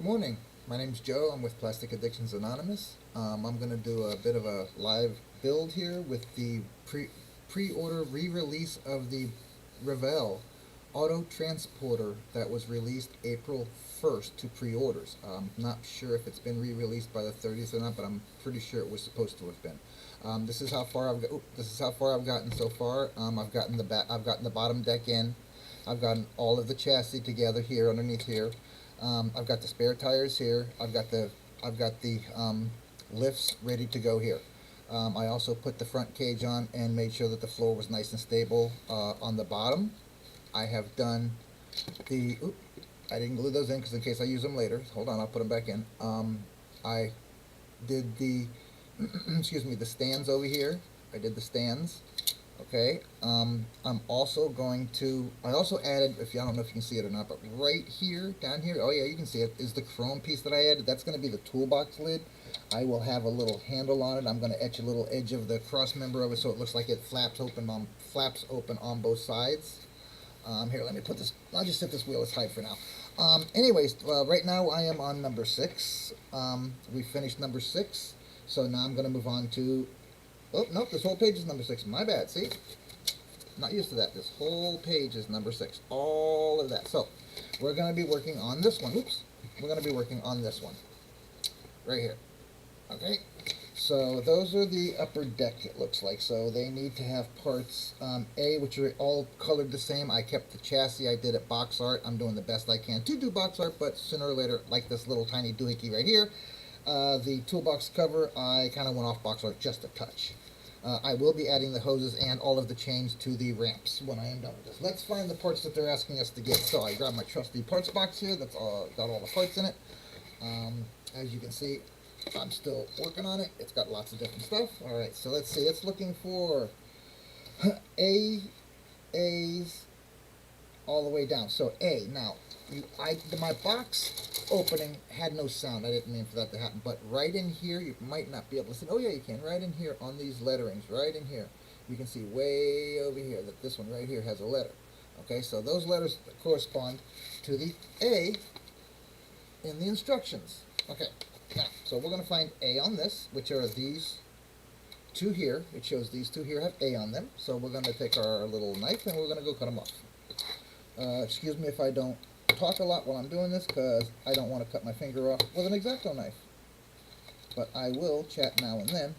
Good morning. My name's Joe. I'm with Plastic Addictions Anonymous. I'm going to do a bit of a live build here with the pre-order re-release of the Revell auto transporter that was released April 1st to pre-orders. I'm not sure if it's been re-released by the 30th or not, but I'm pretty sure it was supposed to have been. This is how far I've gotten so far. I've gotten the bottom deck in. I've gotten all of the chassis together here underneath here. I've got the spare tires here. I've got the lifts ready to go here. I also put the front cage on and made sure that the floor was nice and stable on the bottom. I have done the. I didn't glue those in because in case I use them later. Hold on, I'll put them back in. I did the excuse me, the stands over here. I did the stands. Okay. I'm also going to. I also added. If you, I don't know if you can see it or not, but right here, down here. Oh yeah, you can see it. Is the chrome piece that I added? That's going to be the toolbox lid. I will have a little handle on it. I'm going to etch a little edge of the cross member of it so it looks like it flaps open on both sides. Here, let me put this. I'll just set this wheel aside for now. Anyways, right now I am on number 6. We finished number 6, so now I'm going to move on to. Oh, nope, this whole page is number 6. My bad, see? Not used to that. This whole page is number 6. All of that. So, we're going to be working on this one. Oops. We're going to be working on this one. Right here. Okay? So, those are the upper deck, it looks like. So, they need to have parts A, which are all colored the same. I kept the chassis. I did it box art. I'm doing the best I can to do box art, but sooner or later, like this little tiny doohickey right here, the toolbox cover, I kind of went off box art just a touch. I will be adding the hoses and all of the chains to the ramps when I am done with this. Let's find the parts that they're asking us to get. So I grabbed my trusty parts box here. That's all, got all the parts in it. As you can see, I'm still working on it. It's got lots of different stuff. All right, so let's see. It's looking for A's all the way down. So A. Now, my box opening had no sound. I didn't mean for that to happen. But right in here, you might not be able to see. Oh, yeah, you can. Right in here on these letterings, right in here, you can see way over here that this one right here has a letter. Okay, so those letters correspond to the A in the instructions. Okay, now, so we're going to find A on this, which are these two here. It shows these two here have A on them. So we're going to take our little knife and we're going to go cut them off. Excuse me if I don't talk a lot while I'm doing this because I don't want to cut my finger off with an X-Acto knife. But I will chat now and then.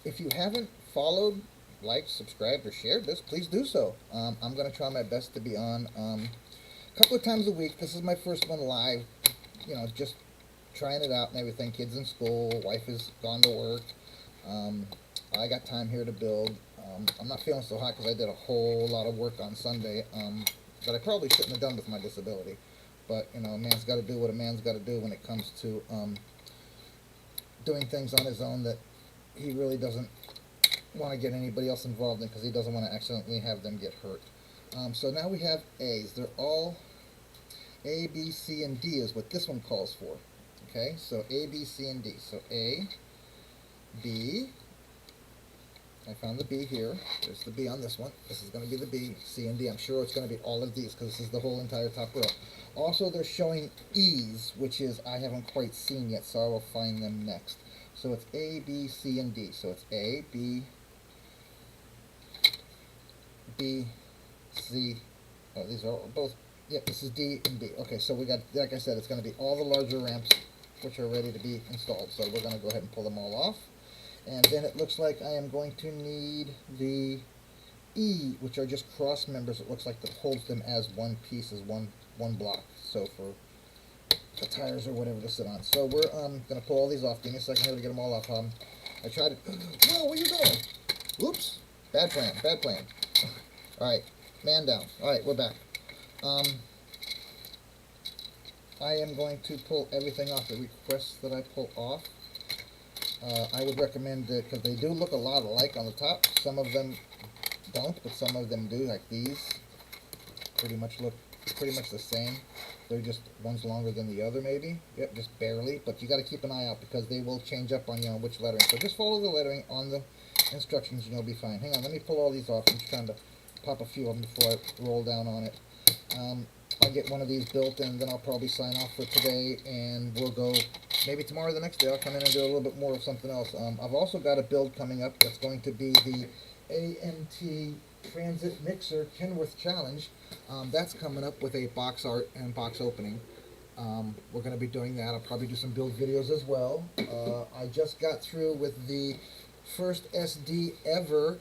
If you haven't followed, liked, subscribed, or shared this, please do so. I'm going to try my best to be on a couple of times a week. This is my first one live, you know, just trying it out and everything. Kids in school, wife is gone to work. I got time here to build. I'm not feeling so hot because I did a whole lot of work on Sunday. That I probably shouldn't have done with my disability. But, you know, a man's got to do what a man's got to do when it comes to doing things on his own that he really doesn't want to get anybody else involved in because he doesn't want to accidentally have them get hurt. So now we have A's. They're all A, B, C, and D is what this one calls for. Okay, so A, B, C, and D. So A, B. I found the B here. There's the B on this one. This is going to be the B, C, and D. I'm sure it's going to be all of these because this is the whole entire top row. Also, they're showing E's, which is I haven't quite seen yet, so I will find them next. So it's A, B, C, and D. So it's A, B, B, C. Oh, these are both. Yep, this is D and B. Okay, so we got, like I said, it's going to be all the larger ramps which are ready to be installed. So we're going to go ahead and pull them all off. And then it looks like I am going to need the E, which are just cross members. It looks like that holds them as one piece, as one block. So for the tires or whatever to sit on. So we're going to pull all these off. Give me a second here to get them all off. I tried it. Whoa, where are you going? Oops. Bad plan. Bad plan. All right. Man down. All right, we're back. I am going to pull everything off. The requests that I pull off. I would recommend because they do look a lot alike on the top. Some of them don't, but some of them do. Like these, pretty much look pretty much the same. They're just one's longer than the other, maybe. Yep, just barely. But you got to keep an eye out because they will change up on you on which lettering. So just follow the lettering on the instructions, and you'll be fine. Hang on, let me pull all these off. I'm just trying to pop a few of them before I roll down on it. I'll get one of these built, and then I'll probably sign off for today, and we'll go, maybe tomorrow or the next day, I'll come in and do a little bit more of something else. I've also got a build coming up that's going to be the AMT Transit Mixer Kenworth Challenge. That's coming up with a box art and box opening. We're going to be doing that. I'll probably do some build videos as well. I just got through with the first SD ever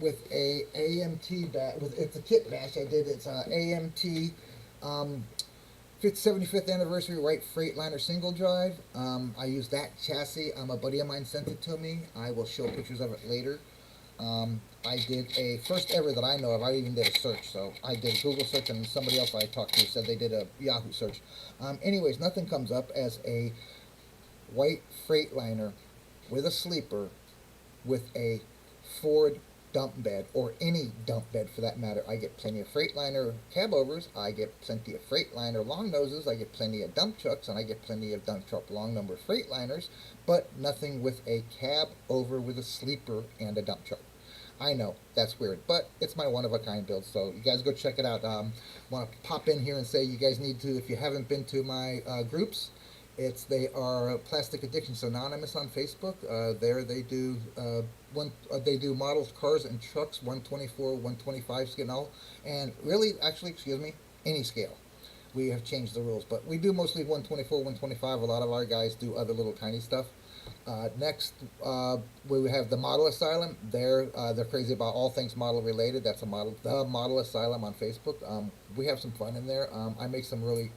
with a AMT bash. It's a kit bash I did. It's a AMT 75th anniversary white Freightliner single drive. I used that chassis. A buddy of mine sent it to me. I will show pictures of it later. I did a first ever that I know of. I even did a search. So I did a Google search, and somebody else I talked to said they did a Yahoo search. Anyways, nothing comes up as a white Freightliner with a sleeper with a Ford dump bed, or any dump bed for that matter. I get plenty of Freightliner cab overs, I get plenty of Freightliner long noses, I get plenty of dump trucks, and I get plenty of dump truck long number Freightliners, but nothing with a cab over with a sleeper and a dump truck. I know, that's weird, but it's my one-of-a-kind build, so you guys go check it out. Want to pop in here and say you guys need to, if you haven't been to my groups, they are Plastic Addictions Anonymous on Facebook. There they do they do models, cars, and trucks, 124, 125 scale, and really, actually, excuse me, any scale. We have changed the rules, but we do mostly 124, 125. A lot of our guys do other little tiny stuff. Next, we have the Model Asylum. They're crazy about all things model related. That's the Model Asylum on Facebook. We have some fun in there. I make some really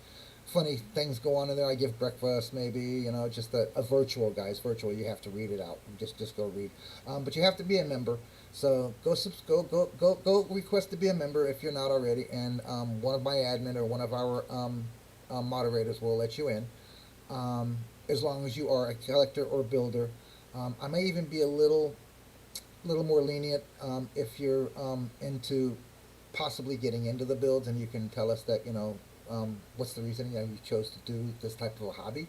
funny things go on in there. I give breakfast, maybe, just a virtual, guys. Virtual. You have to read it out. Just go read. But you have to be a member. So go request to be a member if you're not already, and one of my admin or one of our moderators will let you in. As long as you are a collector or builder. I may even be a little more lenient if you're into possibly getting into the builds, and you can tell us that, what's the reason you chose to do this type of a hobby.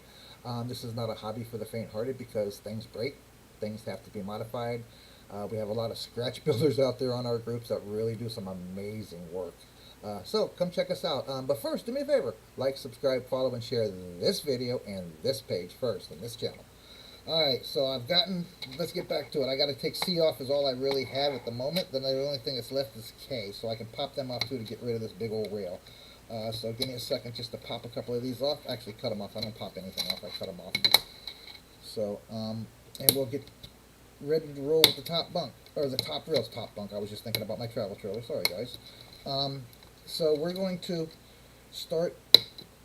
This is not a hobby for the faint-hearted, because things break, things have to be modified. We have a lot of scratch builders out there on our groups that really do some amazing work. So come check us out. But first, do me a favor, like, subscribe, follow, and share this video and this page first in this channel. Alright, so let's get back to it. I got to take C off is all I really have at the moment. Then the only thing that's left is K, so I can pop them off too to get rid of this big old rail. So give me a second just to pop a couple of these off. Actually, cut them off. I don't pop anything off. I cut them off. So, and we'll get ready to roll with the top bunk. Or the top rail's top bunk. I was just thinking about my travel trailer. Sorry, guys. So we're going to start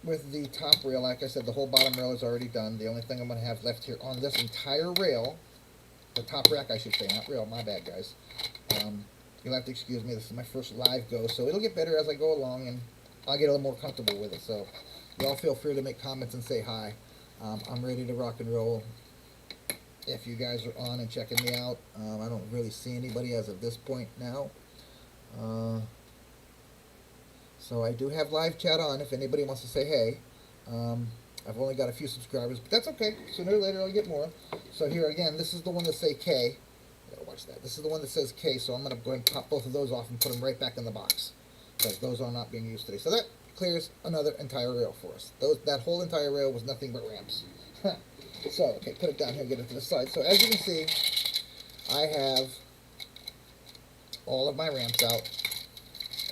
with the top rail. Like I said, the whole bottom rail is already done. The only thing I'm going to have left here on this entire rail, the top rack I should say, not rail, my bad, guys. You'll have to excuse me. This is my first live go, so it'll get better as I go along, and I'll get a little more comfortable with it. So y'all feel free to make comments and say hi. I'm ready to rock and roll. If you guys are on and checking me out, I don't really see anybody as of this point now. So I do have live chat on if anybody wants to say hey. I've only got a few subscribers, but that's okay. Sooner or later I'll get more. So here again, this is the one that say K. I gotta watch that. This is the one that says K, so I'm going to go ahead and pop both of those off and put them right back in the box, because those are not being used today. So that clears another entire rail for us. That whole entire rail was nothing but ramps. So, okay, put it down here, get it to the side. So as you can see, I have all of my ramps out.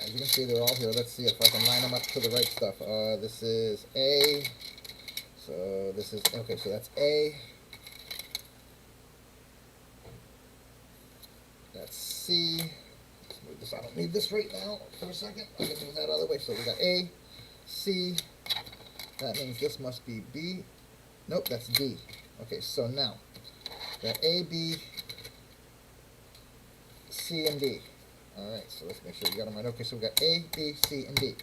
As you can see, they're all here. Let's see if I can line them up to the right stuff. This is A. So this is, okay, so that's A. That's C. Let's move this. I don't need this right now for a second. I can move that out of the way. So we got A, C. That means this must be B. Nope, that's D. Okay, so now, got A, B, C, and D. Alright, so let's make sure you got them right. Okay, so we got A, B, C, and D.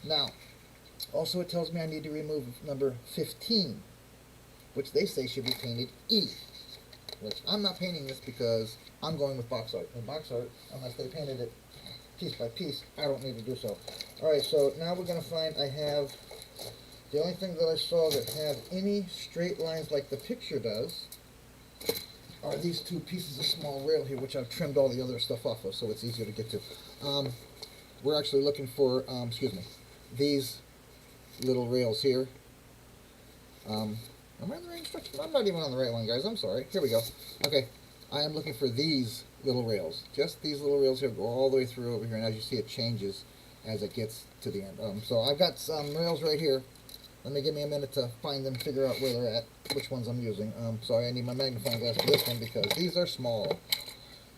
Now, also it tells me I need to remove number 15, which they say should be painted E. Which I'm not painting this because I'm going with box art. And box art, unless they painted it piece by piece, I don't need to do so. Alright, so now we're going to find I have, the only thing that I saw that have any straight lines like the picture does are these two pieces of small rail here, which I've trimmed all the other stuff off of, so it's easier to get to. We're actually looking for, excuse me, these little rails here. Am I on the right instruction? I'm not even on the right one, guys. I'm sorry. Here we go. Okay, I am looking for these little rails. Just these little rails here go all the way through over here, and as you see, it changes as it gets to the end. So I've got some rails right here. Give me a minute to find them, figure out where they're at, which ones I'm using. Sorry, I need my magnifying glass for this one because these are small.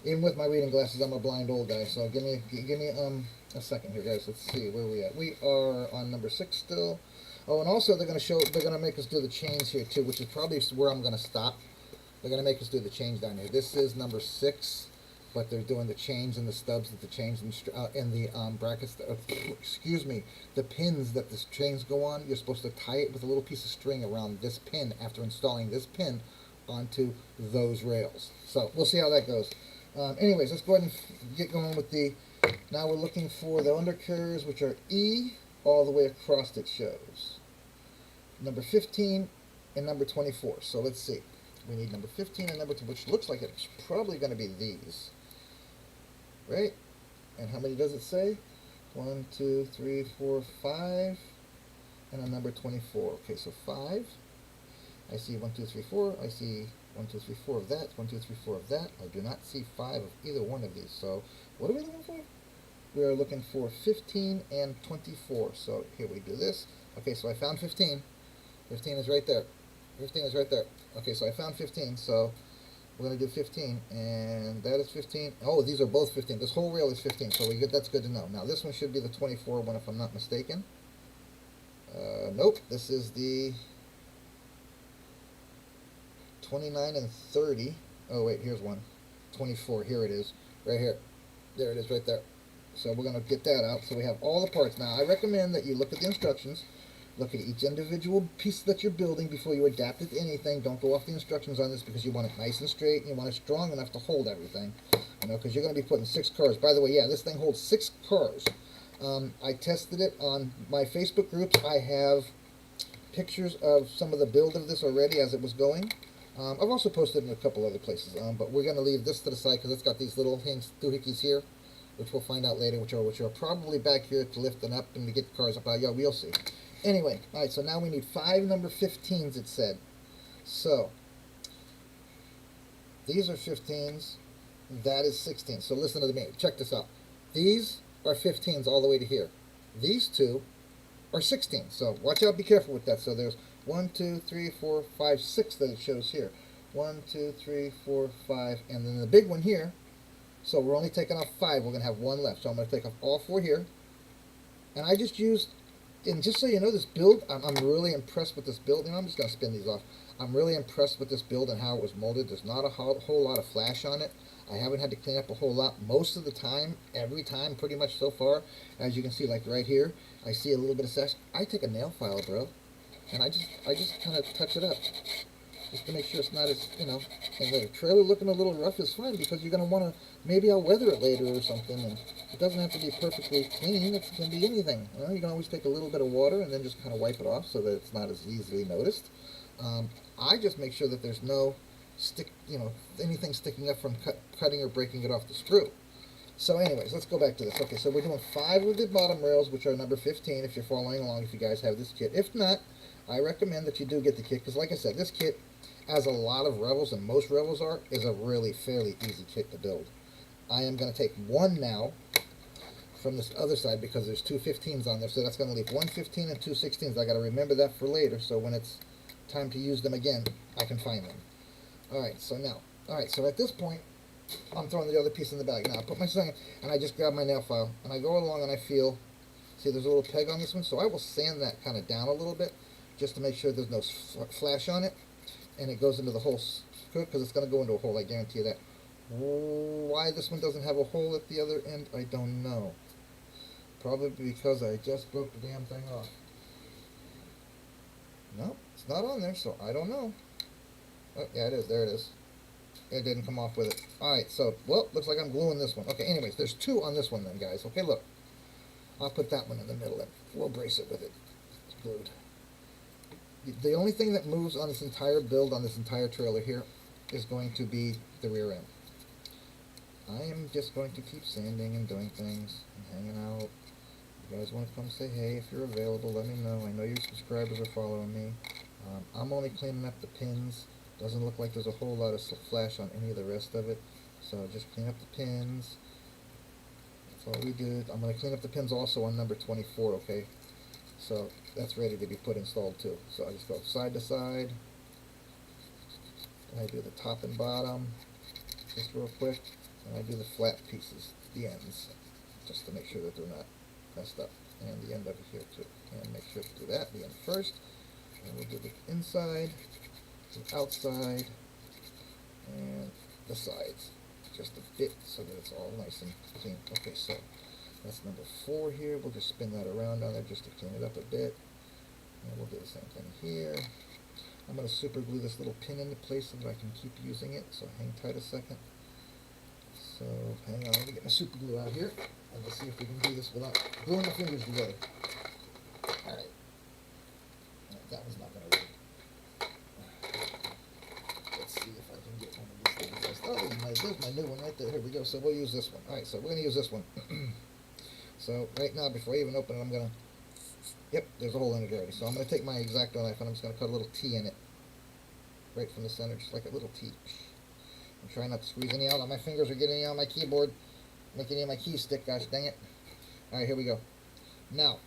Even with my reading glasses, I'm a blind old guy. So give me a second here, guys. Let's see where we at. We are on number 6 still. Oh, and also they're gonna make us do the chains here too, which is probably where I'm gonna stop. They're gonna make us do the chains down here. This is number 6, but they're doing the chains and the stubs that the chains and the brackets. Excuse me, the pins that the chains go on. You're supposed to tie it with a little piece of string around this pin after installing this pin onto those rails. So we'll see how that goes. Anyways, let's go ahead and get going with the. Now we're looking for the undercarriers, which are E all the way across. It shows number 15 and number 24. So let's see. We need number 15 and number 2, which looks like it's probably going to be these, right? And how many does it say? 1, 2, 3, 4, 5, and a number 24. Okay, so 5. I see 1, 2, 3, 4. I see 1, 2, 3, 4 of that. 1, 2, 3, 4 of that. I do not see 5 of either one of these. So what are we looking for? We are looking for 15 and 24. So here we do this. Okay, so I found 15. 15 is right there. 15 is right there. Okay, so I found 15. So we're going to do 15, and that is 15. Oh, these are both 15. This whole rail is 15, so that's good to know. Now this one should be the 24 one if I'm not mistaken. Nope, this is the 29 and 30. Oh wait, here's one. 24, here it is. Right here. There it is right there. So we're going to get that out. So we have all the parts. Now I recommend that you look at the instructions. Look at each individual piece that you're building before you adapt it to anything. Don't go off the instructions on this because you want it nice and straight and you want it strong enough to hold everything. You know, because you're going to be putting 6 cars. By the way, yeah, this thing holds 6 cars. I tested it on my Facebook groups. I have pictures of some of the build of this already as it was going. I've also posted it in a couple other places. But we're going to leave this to the side because it's got these little doohickeys here, which we'll find out later, which are probably back here to lift them up and to get the cars up. Yeah, we'll see. Anyway, alright, so now we need 5 number 15s, it said. So, these are 15s, that is 16. So listen to me, check this out. These are 15s all the way to here. These two are 16. So watch out, be careful with that. So there's 1, 2, 3, 4, 5, 6 that it shows here. 1, 2, 3, 4, 5, and then the big one here. So we're only taking off 5, we're going to have 1 left. So I'm going to take off all 4 here. And I just used... And just so you know, this build, I'm really impressed with this build. You know, I'm just going to spin these off. I'm really impressed with this build and how it was molded. There's not a whole lot of flash on it. I haven't had to clean up a whole lot. Most of the time, every time, pretty much so far, as you can see, like right here, I see a little bit of sash. I take a nail file, bro, and I just kind of touch it up. Just to make sure it's not as, you know, and the trailer looking a little rough is fine because you're going to want to, maybe I'll weather it later or something, and it doesn't have to be perfectly clean. It can be anything. You know, you can always take a little bit of water and then just kind of wipe it off so that it's not as easily noticed. I just make sure that there's no anything sticking up from cutting or breaking it off the screw. So anyways, let's go back to this. Okay, so we're doing 5 of the bottom rails, which are number 15 if you're following along, if you guys have this kit. If not, I recommend that you do get the kit because, like I said, this kit, as a lot of Revels and most Revels are, is a really fairly easy kit to build. I am going to take 1 now from this other side because there's 2 15s on there, so that's going to leave 1 15 and 2 16s. I got to remember that for later, so when it's time to use them again, I can find them. Alright, so at this point, I'm throwing the other piece in the bag. Now, I put my second, and I just grab my nail file, and I go along and I feel, see there's a little peg on this one, so I will sand that kind of down a little bit, just to make sure there's no flash on it, and it goes into the hole, because it's going to go into a hole, I guarantee you that. Why this one doesn't have a hole at the other end, I don't know. Probably because I just broke the damn thing off. No, it's not on there, so I don't know. Oh, yeah, it is. There it is. It didn't come off with it. Alright, so, well, looks like I'm gluing this one. Okay, anyways, there's 2 on this one then, guys. Okay, look. I'll put that one in the middle and we'll brace it with it. It's glued. The only thing that moves on this entire build, on this entire trailer here, is going to be the rear end. I am just going to keep sanding and doing things and hanging out, you guys want to come say hey, if you're available, let me know. I know your subscribers are following me. I'm only cleaning up the pins. Doesn't look like there's a whole lot of flash on any of the rest of it. So just clean up the pins. That's all we did. I'm going to clean up the pins also on number 24, okay? So that's ready to be put installed too. So I just go side to side. And I do the top and bottom, just real quick. And I do the flat pieces, the ends, just to make sure that they're not messed up. And the end over here too. And make sure to do that, the end first. And we'll do the inside, the outside, and the sides. Just a bit so that it's all nice and clean. Okay, so that's number 4 here. We'll just spin that around on there just to clean it up a bit. And we'll do the same thing here. I'm going to super glue this little pin into place so that I can keep using it. So hang tight a second. So hang on, let me get my super glue out here. And let's see if we can do this without gluing my fingers together. Alright. That was not going to work. Let's see if I can get one of these things. Oh, there's my new one right there. Here we go. So we'll use this one. Alright, so we're going to use this one. So right now, before I even open it, I'm going to... Yep, there's a hole in it already. So I'm going to take my X-Acto knife and I'm just going to cut a little T in it. Right from the center, just like a little T. I'm trying not to squeeze any out. My fingers are getting out on my keyboard. Making any of my keys stick, gosh dang it. Alright, here we go. Now,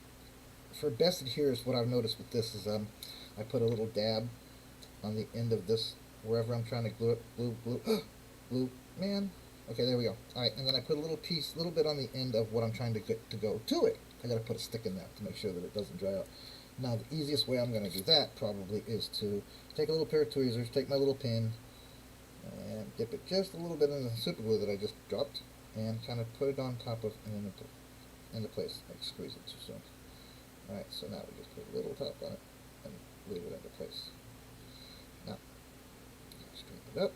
for best adherence, what I've noticed with this is I put a little dab on the end of this, wherever I'm trying to glue it. Glue, glue, glue, man. Okay, there we go. Alright, and then I put a little piece, a little bit on the end of what I'm trying to get to go to it. I gotta put a stick in that to make sure that it doesn't dry out. Now, the easiest way I'm gonna do that probably is to take a little pair of tweezers, take my little pin, and dip it just a little bit in the super glue that I just dropped, and kind of put it on top of and into place. Like squeeze it too soon. Alright, so now we just put a little top on it and leave it into place. Now, straighten it up,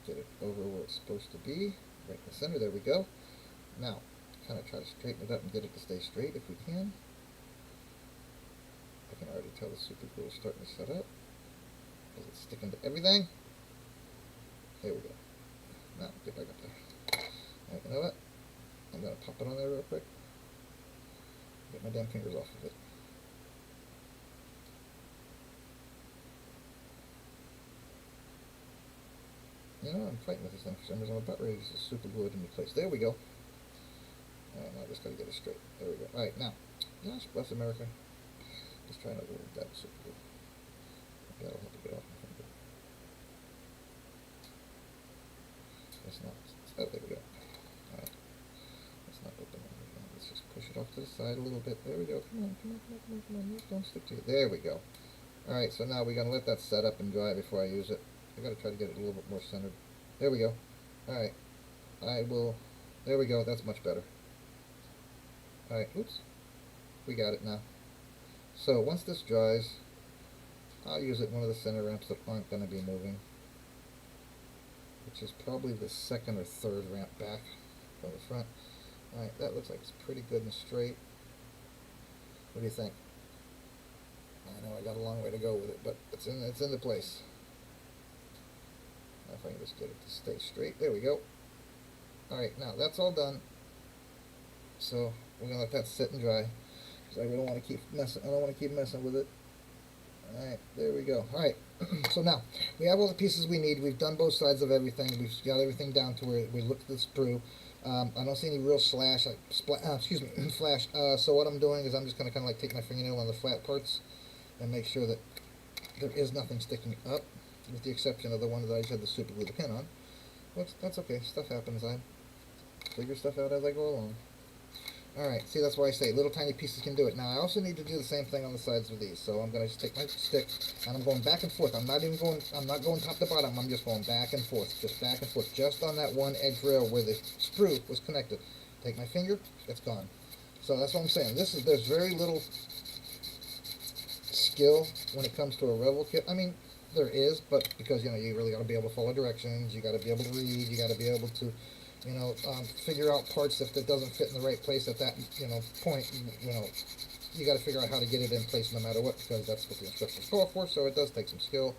get it over where it's supposed to be, right in the center, there we go. Now, kind of try to straighten it up and get it to stay straight if we can. I can already tell the super glue is starting to set up. Is it sticking to everything? There we go. Now, get back up there. Alright, you know what? I'm going to pop it on there real quick. Get my damn fingers off of it. You know, I'm fighting with this thing for some reason. I'm about ready to just super glue it into place. There we go. Alright, now I just got to get it straight. There we go. Alright, now, gosh bless America. Just trying to avoid that super glue. That'll help it get off my finger. That's not. Oh, there we go. Alright. Let's not open it again. Let's just push it off to the side a little bit. There we go. Come on, come on, come on, come on, come on. Don't stick to it. There we go. Alright, so now we're going to let that set up and dry before I use it. I got to try to get it a little bit more centered. There we go. Alright. I will. There we go. That's much better. Alright, oops. We got it now. So once this dries, I'll use it one of the center ramps that aren't going to be moving, which is probably the second or third ramp back from the front. Alright, that looks like it's pretty good and straight. What do you think? I know I got a long way to go with it, but it's into place. Now if I can just get it to stay straight. There we go. Alright, now that's all done. So we're gonna let that sit and dry. Because I don't want to keep messing with it. Alright, there we go. Alright, so now we have all the pieces we need. We've done both sides of everything. We've got everything down to where we looked at the sprue. I don't see any real flash. Flash. So what I'm doing is I'm just going to kind of like take my fingernail on the flat parts and make sure that there is nothing sticking up, with the exception of the one that I just had the super glue the pin on. But that's okay. Stuff happens. I figure stuff out as I go along. Alright, see, that's why I say little tiny pieces can do it. Now, I also need to do the same thing on the sides of these. So I'm going to just take my stick, and I'm going back and forth. I'm not going top to bottom. I'm just going back and forth, just on that one edge rail where the sprue was connected. Take my finger, it's gone. So that's what I'm saying. There's very little skill when it comes to a Revel kit. I mean, there is, but because, you really got to be able to follow directions, you got to be able to read, you got to be able to figure out parts if it doesn't fit in the right place at that, point, you got to figure out how to get it in place no matter what, because that's what the instructions call for, so it does take some skill.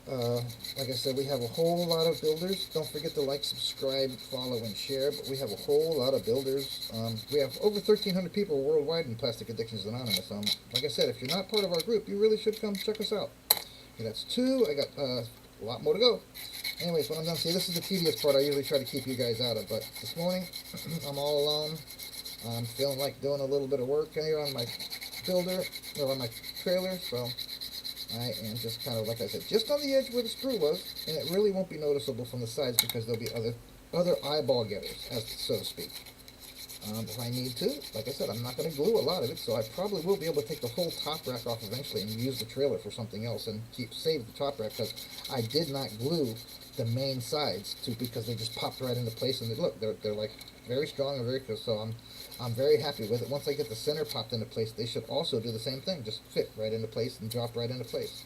Like I said, we have a whole lot of builders. Don't forget to like, subscribe, follow, and share. But we have a whole lot of builders. We have over 1,300 people worldwide in Plastic Addictions Anonymous. Like I said, if you're not part of our group, you really should come check us out. Okay, that's two. I got a lot more to go. Anyways, when I'm done, see, this is the tedious part I usually try to keep you guys out of. But this morning, I'm all alone. I'm feeling like doing a little bit of work here on my builder, or on my trailer, so I am just kind of, like I said, just on the edge where the screw was, and it really won't be noticeable from the sides because there'll be other eyeball getters, as so to speak. If I need to, like I said, I'm not going to glue a lot of it, so I probably will be able to take the whole top rack off eventually and use the trailer for something else and save the top rack, because I did not glue the main sides because they just popped right into place, and they're like very strong and very good. So I'm very happy with it. Once I get the center popped into place, they should also do the same thing, just fit right into place and drop right into place.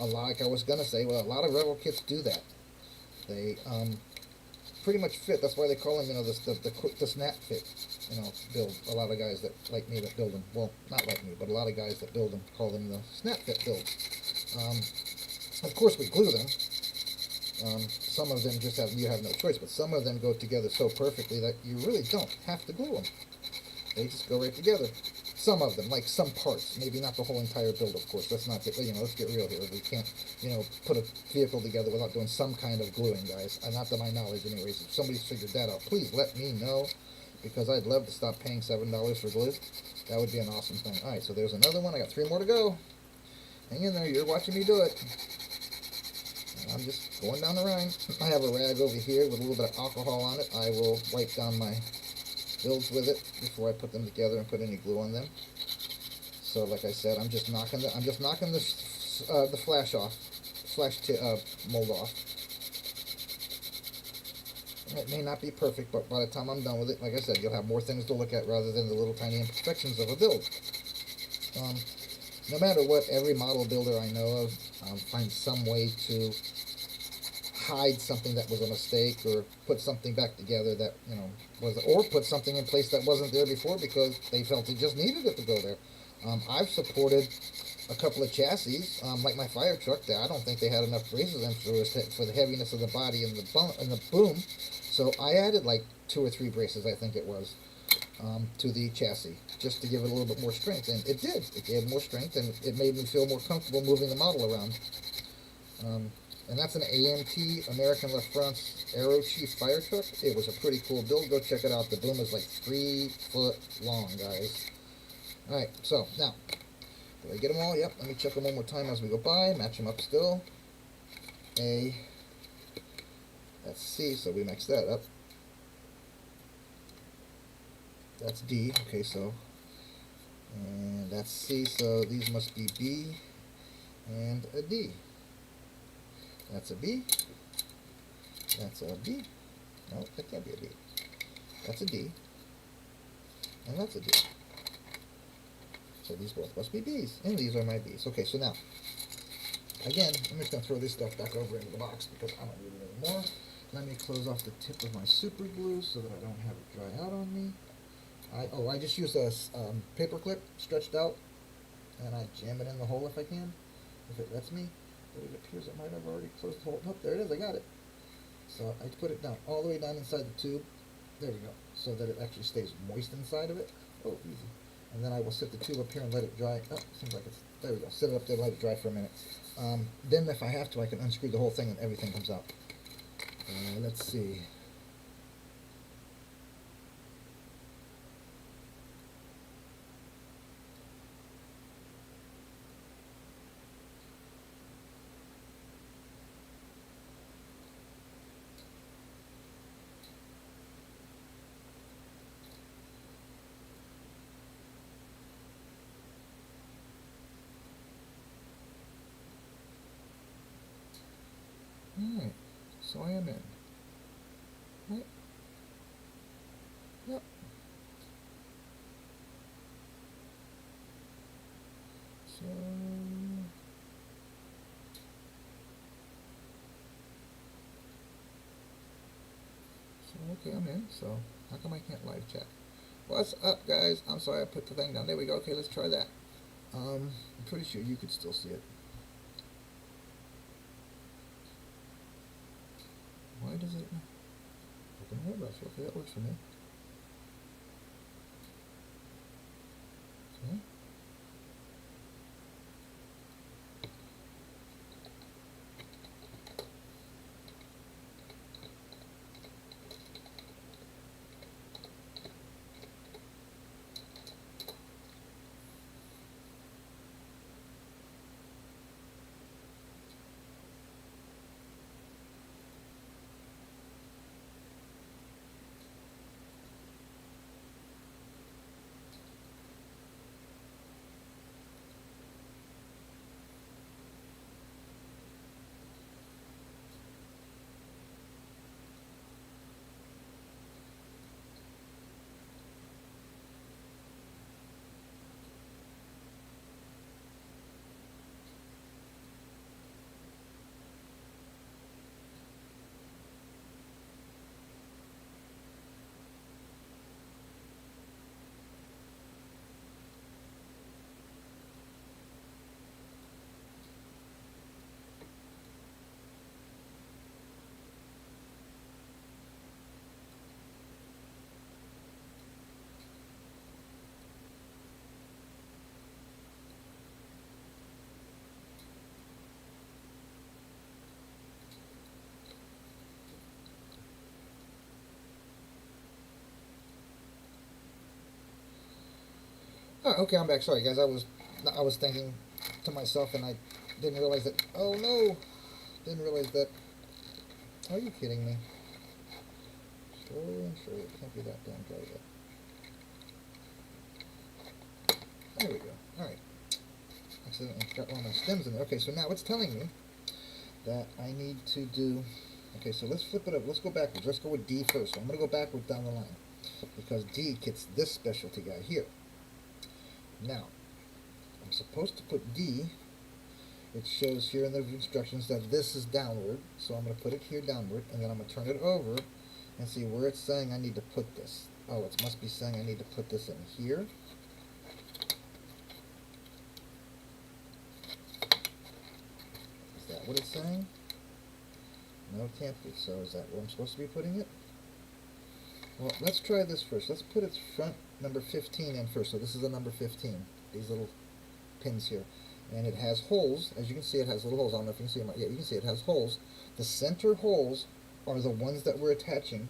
Like I was gonna say, well, a lot of Rebel kits do that. They pretty much fit. That's why they call them, the snap fit, build. A lot of guys that like me that build them, well, not like me, but a lot of guys that build them call them the snap fit builds. Of course, we glue them. Some of them you have no choice, but some of them go together so perfectly that you really don't have to glue them. They just go right together. Some of them, like some parts, maybe not the whole entire build, of course. Let's not get, let's get real here. We can't, put a vehicle together without doing some kind of gluing, guys. Not to my knowledge, anyways. If somebody's figured that out, please let me know, because I'd love to stop paying $7 for glue. That would be an awesome thing. All right, so there's another one. I got 3 more to go. Hang in there. You're watching me do it. I'm just going down the line. I have a rag over here with a little bit of alcohol on it. I will wipe down my builds with it before I put them together and put any glue on them. So, like I said, I'm just knocking the flash mold off. It may not be perfect, but by the time I'm done with it, like I said, you'll have more things to look at rather than the little tiny imperfections of a build. No matter what, every model builder I know of finds some way to hide something that was a mistake, or put something back together that or put something in place that wasn't there before because they felt it just needed it to go there. I've supported a couple of chassis, like my fire truck. That I don't think they had enough braces in for the heaviness of the body and the boom. So I added like 2 or 3 braces, I think it was, to the chassis, just to give it a little bit more strength, and it did. It gave more strength, and it made me feel more comfortable moving the model around. And that's an AMT, American La France Aero Chief fire truck. It was a pretty cool build. Go check it out. The boom is like 3 foot long, guys. Alright, so now, did I get them all? Yep, let me check them one more time as we go by. Match them up still. A, that's C, so we mix that up. That's D, okay, so, and that's C, so these must be B and a D. That's a B. That's a B. No, that can't be a B. That's a D. And that's a D. So these both must be B's. And these are my B's. Okay, so now, again, I'm just going to throw this stuff back over into the box because I don't need it anymore. Let me close off the tip of my super glue so that I don't have it dry out on me. I just use a paper clip stretched out, and I jam it in the hole if I can, if it lets me. But it appears it might have already closed the hole. Nope, there it is, I got it. So I put it down, all the way down inside the tube. There we go, so that it actually stays moist inside of it. Oh, easy. And then I will set the tube up here and let it dry. Oh, seems like it's, there we go. Set it up there, let it dry for a minute. Then if I have to, I can unscrew the whole thing and everything comes out. Let's see. Alright, so I am in. Right? Yep. So okay, I'm in. So how come I can't live chat? What's up, guys? I'm sorry I put the thing down. There we go. Okay, let's try that. I'm pretty sure you could still see it. Why does it open hairbrush? Okay, that works for me. Okay. Oh, okay, I'm back. Sorry, guys. I was thinking to myself, and I didn't realize that. Oh no, didn't realize that. Are you kidding me? Slowly and surely, it can't be that damn dry yet. There we go. All right. Accidentally got one of my stems in there. Okay, so now it's telling me that I need to do. Okay, so let's flip it up. Let's go backwards. Let's go with D first. So I'm going to go backwards down the line because D gets this specialty guy here. Now, I'm supposed to put D. It shows here in the instructions that this is downward, so I'm going to put it here downward, and then I'm going to turn it over and see where it's saying I need to put this. Oh, it must be saying I need to put this in here. Is that what it's saying? No, it can't be. So is that where I'm supposed to be putting it? Well, let's try this first. Let's put its front number 15 in first. So this is a number 15. These little pins here. And it has holes. As you can see, it has little holes. I don't know if you can see them. Yeah, you can see it has holes. The center holes are the ones that we're attaching.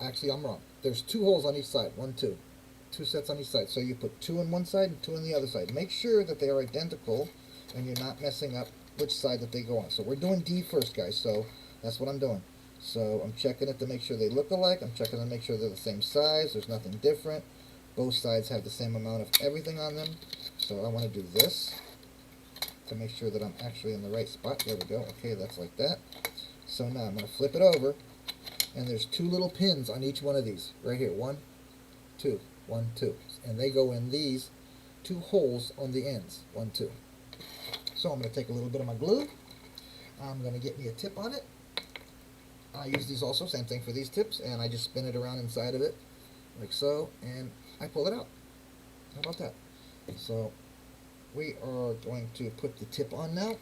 Actually, I'm wrong. There's 2 holes on each side. 1, 2. 2 sets on each side. So you put 2 on one side and 2 on the other side. Make sure that they are identical and you're not messing up which side that they go on. So we're doing D first, guys. So that's what I'm doing. So I'm checking it to make sure they look alike. I'm checking to make sure they're the same size. There's nothing different. Both sides have the same amount of everything on them. So I want to do this to make sure that I'm actually in the right spot. There we go. Okay, that's like that. So now I'm going to flip it over. And there's 2 little pins on each one of these. Right here. 1, 2. 1, 2. And they go in these 2 holes on the ends. 1, 2. So I'm going to take a little bit of my glue. I'm going to get me a tip on it. I use these also, same thing for these tips, and I just spin it around inside of it, like so, and I pull it out. How about that? So we are going to put the tip on now,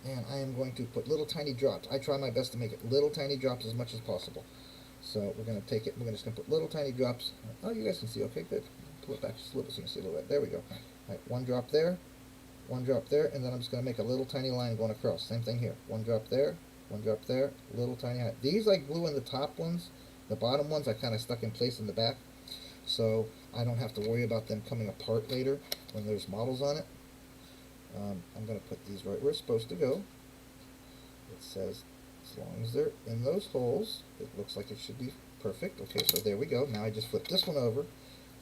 and I am going to put little tiny drops. I try my best to make it little tiny drops as much as possible. So we're going to take it, we're just going to put little tiny drops. Oh, you guys can see, okay, good. Pull it back just a little bit so you can see a little bit. There we go. All right, 1 drop there, 1 drop there, and then I'm just going to make a little tiny line going across. Same thing here. 1 drop there, 1 drop there, little tiny height. These I glue in the top ones. The bottom ones I kind of stuck in place in the back, so I don't have to worry about them coming apart later when there's models on it. I'm going to put these right where it's supposed to go. It says as long as they're in those holes, it looks like it should be perfect. Okay, so there we go. Now I just flip this one over,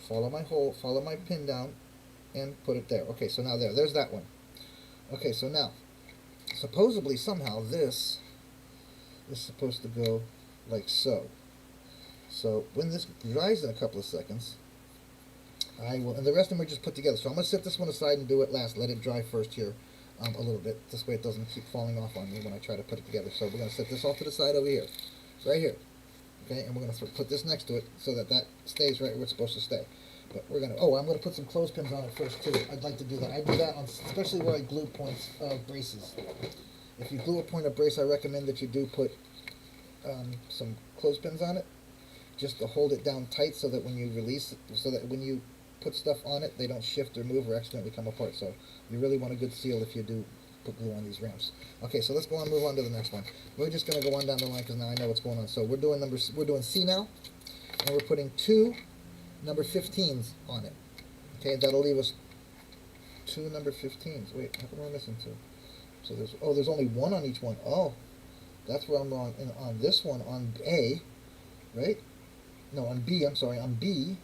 follow my hole, follow my pin down, and put it there. Okay, so now there's that one. Okay, so now, supposedly somehow this is supposed to go like so. So when this dries in a couple of seconds, I will, and the rest of them are just put together. So I'm going to set this one aside and do it last. Let it dry first here a little bit. This way it doesn't keep falling off on me when I try to put it together. So we're going to set this off to the side over here. Right here. Okay, and we're going to put this next to it so that that stays right where it's supposed to stay. But we're going to, I'm going to put some clothespins on it first too. I'd like to do that. I do that on, especially where I glue points of braces. If you glue a pointed brace, I recommend that you do put some clothespins on it, just to hold it down tight so that when you release it, so that when you put stuff on it, they don't shift or move or accidentally come apart. So you really want a good seal if you do put glue on these ramps. Okay, so let's move on to the next one. We're just going to go on down the line because now I know what's going on. So we're doing C now, and we're putting two number 15s on it. Okay, that'll leave us two number 15s. Wait, how come we're missing two? So there's only one on each one. Oh, that's where I'm wrong. And on this one, on A, right? No, on B, I'm sorry, on B,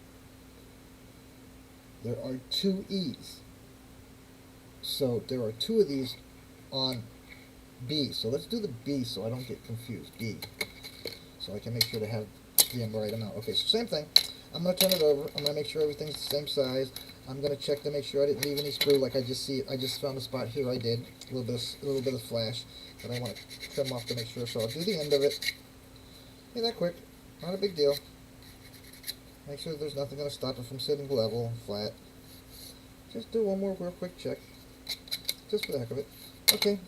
there are two E's. So there are two of these on B. So let's do the B so I don't get confused. B. So I can make sure to have the right amount. Okay, so same thing. I'm going to turn it over. I'm going to make sure everything's the same size. I'm going to check to make sure I didn't leave any screw. Like I just found a spot here. I did a little bit of flash that I want to trim off to make sure. So I'll do the end of it. Ain't that quick? Not a big deal. Make sure there's nothing going to stop it from sitting level, flat. Just do one more real quick check, just for the heck of it. Okay,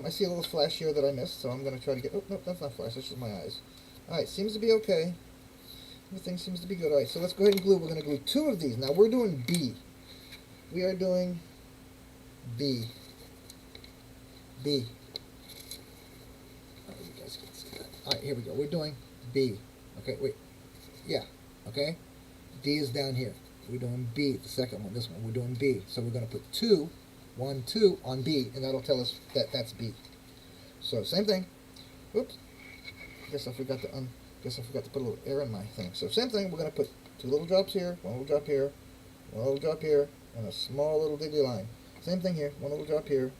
I see a little flash here that I missed, so I'm going to try to get... Oh, no, that's not flash, that's just my eyes. Alright, seems to be okay. Everything seems to be good. Alright, so let's go ahead and glue. We're going to glue two of these. Now, we're doing B. We are doing B. B. Alright, you guys can see that. Alright, here we go. We're doing B. Okay, wait. Yeah, okay. D is down here. We're doing B, the second one, this one. We're doing B. So we're going to put 2, 1, 2 on B, and that'll tell us that that's B. So same thing. Oops. Guess I forgot to put a little air in my thing. So same thing. We're going to put 2 little drops here, 1 little drop here, 1 little drop here, and a small little diggly line. Same thing here. 1 little drop here,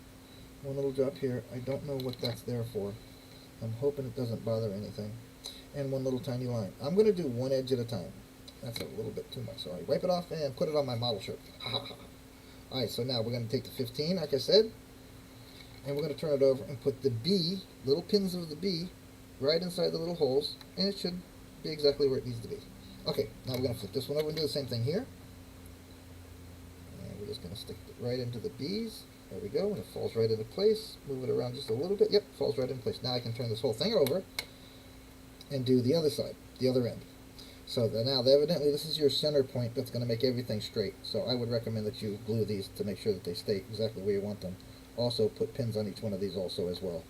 1 little drop here. I don't know what that's there for. I'm hoping it doesn't bother anything. And 1 little tiny line. I'm going to do one edge at a time. That's a little bit too much. So I wipe it off and put it on my model shirt. Alright, so now we're going to take the 15, like I said, and we're going to turn it over and put the B, little pins of the B, right inside the little holes, and it should be exactly where it needs to be. Okay, now we're going to flip this one over and do the same thing here. And we're just going to stick it right into the B's. There we go, and it falls right into place. Move it around just a little bit. Yep, falls right in place. Now I can turn this whole thing over and do the other side, the other end. So now, evidently, this is your center point that's going to make everything straight. So I would recommend that you glue these to make sure that they stay exactly where you want them. Also, put pins on each one of these also as well.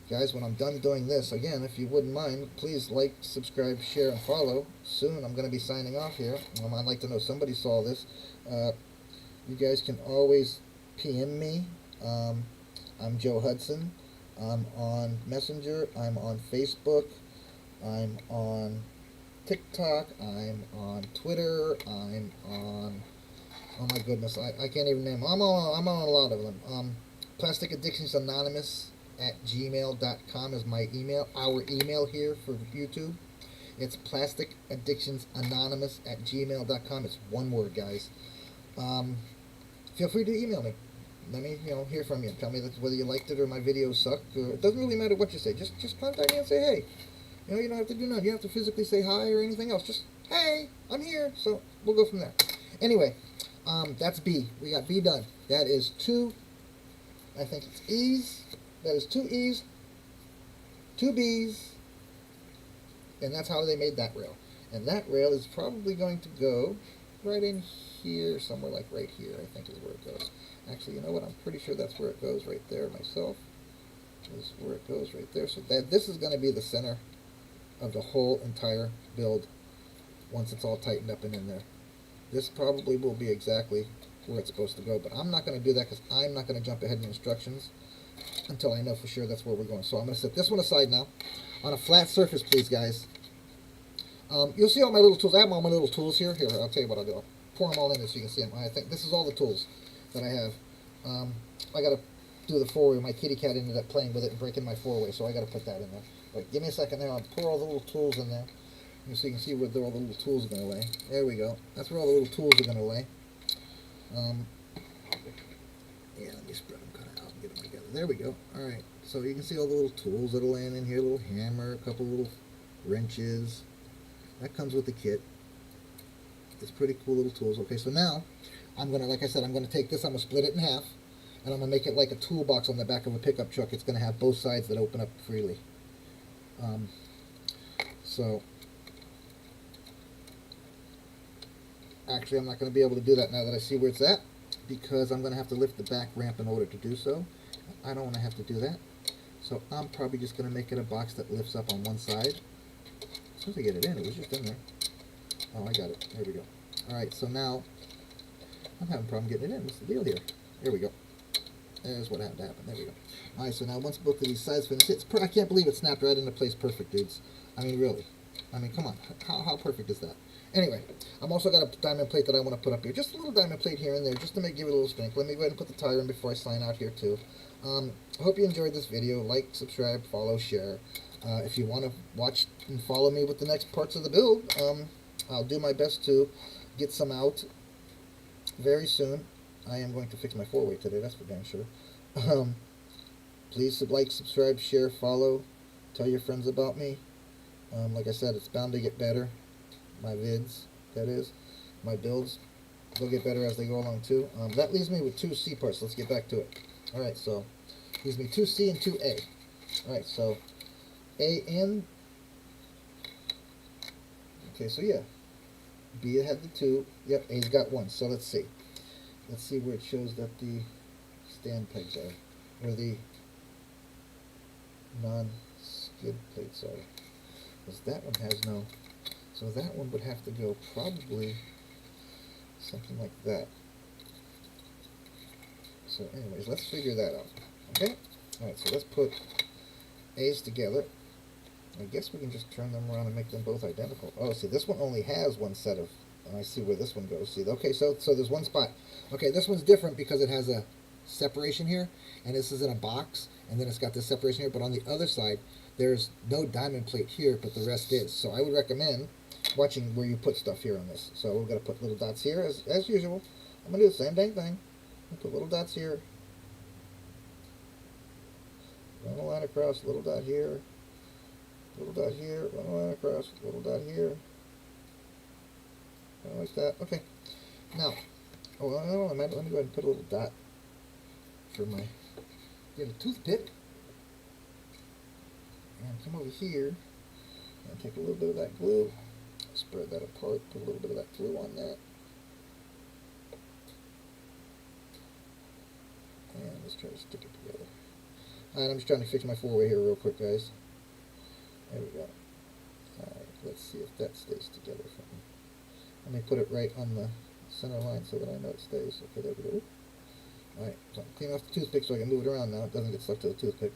Guys, when I'm done doing this, again, if you wouldn't mind, please like, subscribe, share, and follow. Soon I'm going to be signing off here. I'd like to know somebody saw this. You guys can always PM me. I'm Joe Hudson. I'm on Messenger. I'm on Facebook. I'm on TikTok, I'm on Twitter, I'm on, oh my goodness, I can't even name them. I'm on a lot of them. PlasticAddictionsAnonymous@gmail.com is my email. Our email here for YouTube. It's PlasticAddictionsAnonymous@gmail.com. It's one word, guys. Feel free to email me. Let me, hear from you. Tell me that whether you liked it or my videos sucked. Or, it doesn't really matter what you say. Just contact me and say, hey. You don't have to do nothing. You don't have to physically say hi or anything else. Just, hey, I'm here. So we'll go from there. Anyway, that's B. We got B done. That is 2, I think it's E's. That is 2 E's, 2 B's, and that's how they made that rail. And that rail is probably going to go right in here, somewhere like right here, I think is where it goes. Actually, you know what? I'm pretty sure that's where it goes right there myself. This is where it goes right there. So this is going to be the center of the whole entire build once it's all tightened up and in there. This probably will be exactly where it's supposed to go, but I'm not going to do that because I'm not going to jump ahead in instructions until I know for sure that's where we're going. So I'm going to set this one aside now on a flat surface, please, guys. You'll see all my little tools. I have all my little tools here. Here, I'll tell you what I'll do. I'll pour them all in there so you can see them. I think this is all the tools that I have. I got to do the four-way. My kitty cat ended up playing with it and breaking my four-way, so I got to put that in there. Wait, give me a second there. I'll pour all the little tools in there so you can see where all the little tools are going to lay. There we go. That's where all the little tools are going to lay. Yeah, let me spread them kind of out and get them together. There we go. All right. So you can see all the little tools that are laying in here. A little hammer, a couple little wrenches. That comes with the kit. It's pretty cool little tools. Okay, so now I'm going to, like I said, I'm going to take this. I'm going to split it in half. and I'm going to make it like a toolbox on the back of a pickup truck. It's going to have both sides that open up freely. So actually I'm not going to be able to do that now that I see where it's at, because I'm going to have to lift the back ramp in order to do so. I don't want to have to do that, so I'm probably just going to make it a box that lifts up on one side. As soon as I get it in, it was just in there. Oh, I got it. There we go. Alright, so now I'm having a problem getting it in. What's the deal here? There we go. There's what had to happen. There we go. Alright, so now once both of these sides finish, I can't believe it snapped right into place perfect, dudes. I mean, really. I mean, come on. How perfect is that? Anyway, I've also got a diamond plate that I want to put up here. Just a little diamond plate here and there, just to give it a little stink. Let me go ahead and put the tire in before I sign out here, too. I hope you enjoyed this video. Like, subscribe, follow, share. If you want to watch and follow me with the next parts of the build, I'll do my best to get some out very soon. I am going to fix my 4-way today, that's for damn sure. Please like, subscribe, share, follow, tell your friends about me. Like I said, it's bound to get better. My vids, that is. My builds, they'll get better as they go along too. That leaves me with 2 C parts. Let's get back to it. Alright, so leaves me 2 C and 2 A. Alright, so A and... Okay, so yeah. B had the 2. Yep, A's got 1. So let's see. Let's see where it shows that the stand pegs are. Or the non-skid plates are. Because that one has no... So that one would have to go probably something like that. So anyways, let's figure that out. Okay? Alright, so let's put A's together. I guess we can just turn them around and make them both identical. Oh, see, this one only has one set of... And I see where this one goes. See, okay, so there's one spot. Okay, this one's different because it has a separation here, and this is in a box, and then it's got this separation here, but on the other side, there's no diamond plate here, but the rest is. So I would recommend watching where you put stuff here on this. So we're going to put little dots here, as usual. I'm going to do the same dang thing. I'll put little dots here. Run a line across, little dot here. Little dot here, run a line across, little dot here. Like that. Okay. Now, let me go ahead and put a little dot for my... Get a toothpick. And come over here and take a little bit of that glue. Spread that apart, put a little bit of that glue on that. And let's try to stick it together. Alright, I'm just trying to fix my 4-way here real quick, guys. There we go. Alright, let's see if that stays together for me. Let me put it right on the center line so that I know it stays. Okay, there we go. Alright, so I'm cleaning off the toothpick so I can move it around now. It doesn't get stuck to the toothpick.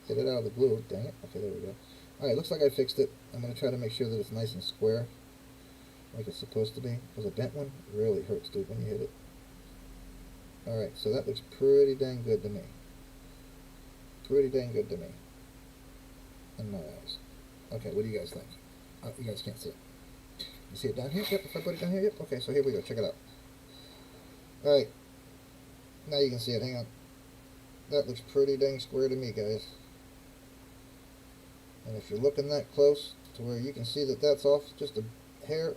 Get it out of the glue, dang it. Okay, there we go. Alright, looks like I fixed it. I'm going to try to make sure that it's nice and square, like it's supposed to be. Because a bent one really hurts, dude, when you hit it. Alright, so that looks pretty dang good to me. Pretty dang good to me. In my eyes. Okay, what do you guys think? Oh, you guys can't see it. You see it down here? Yep, if I put it down here, yep. Okay, so here we go, check it out. Alright. Now you can see it, hang on. That looks pretty dang square to me, guys. And if you're looking that close to where you can see that that's off just a hair,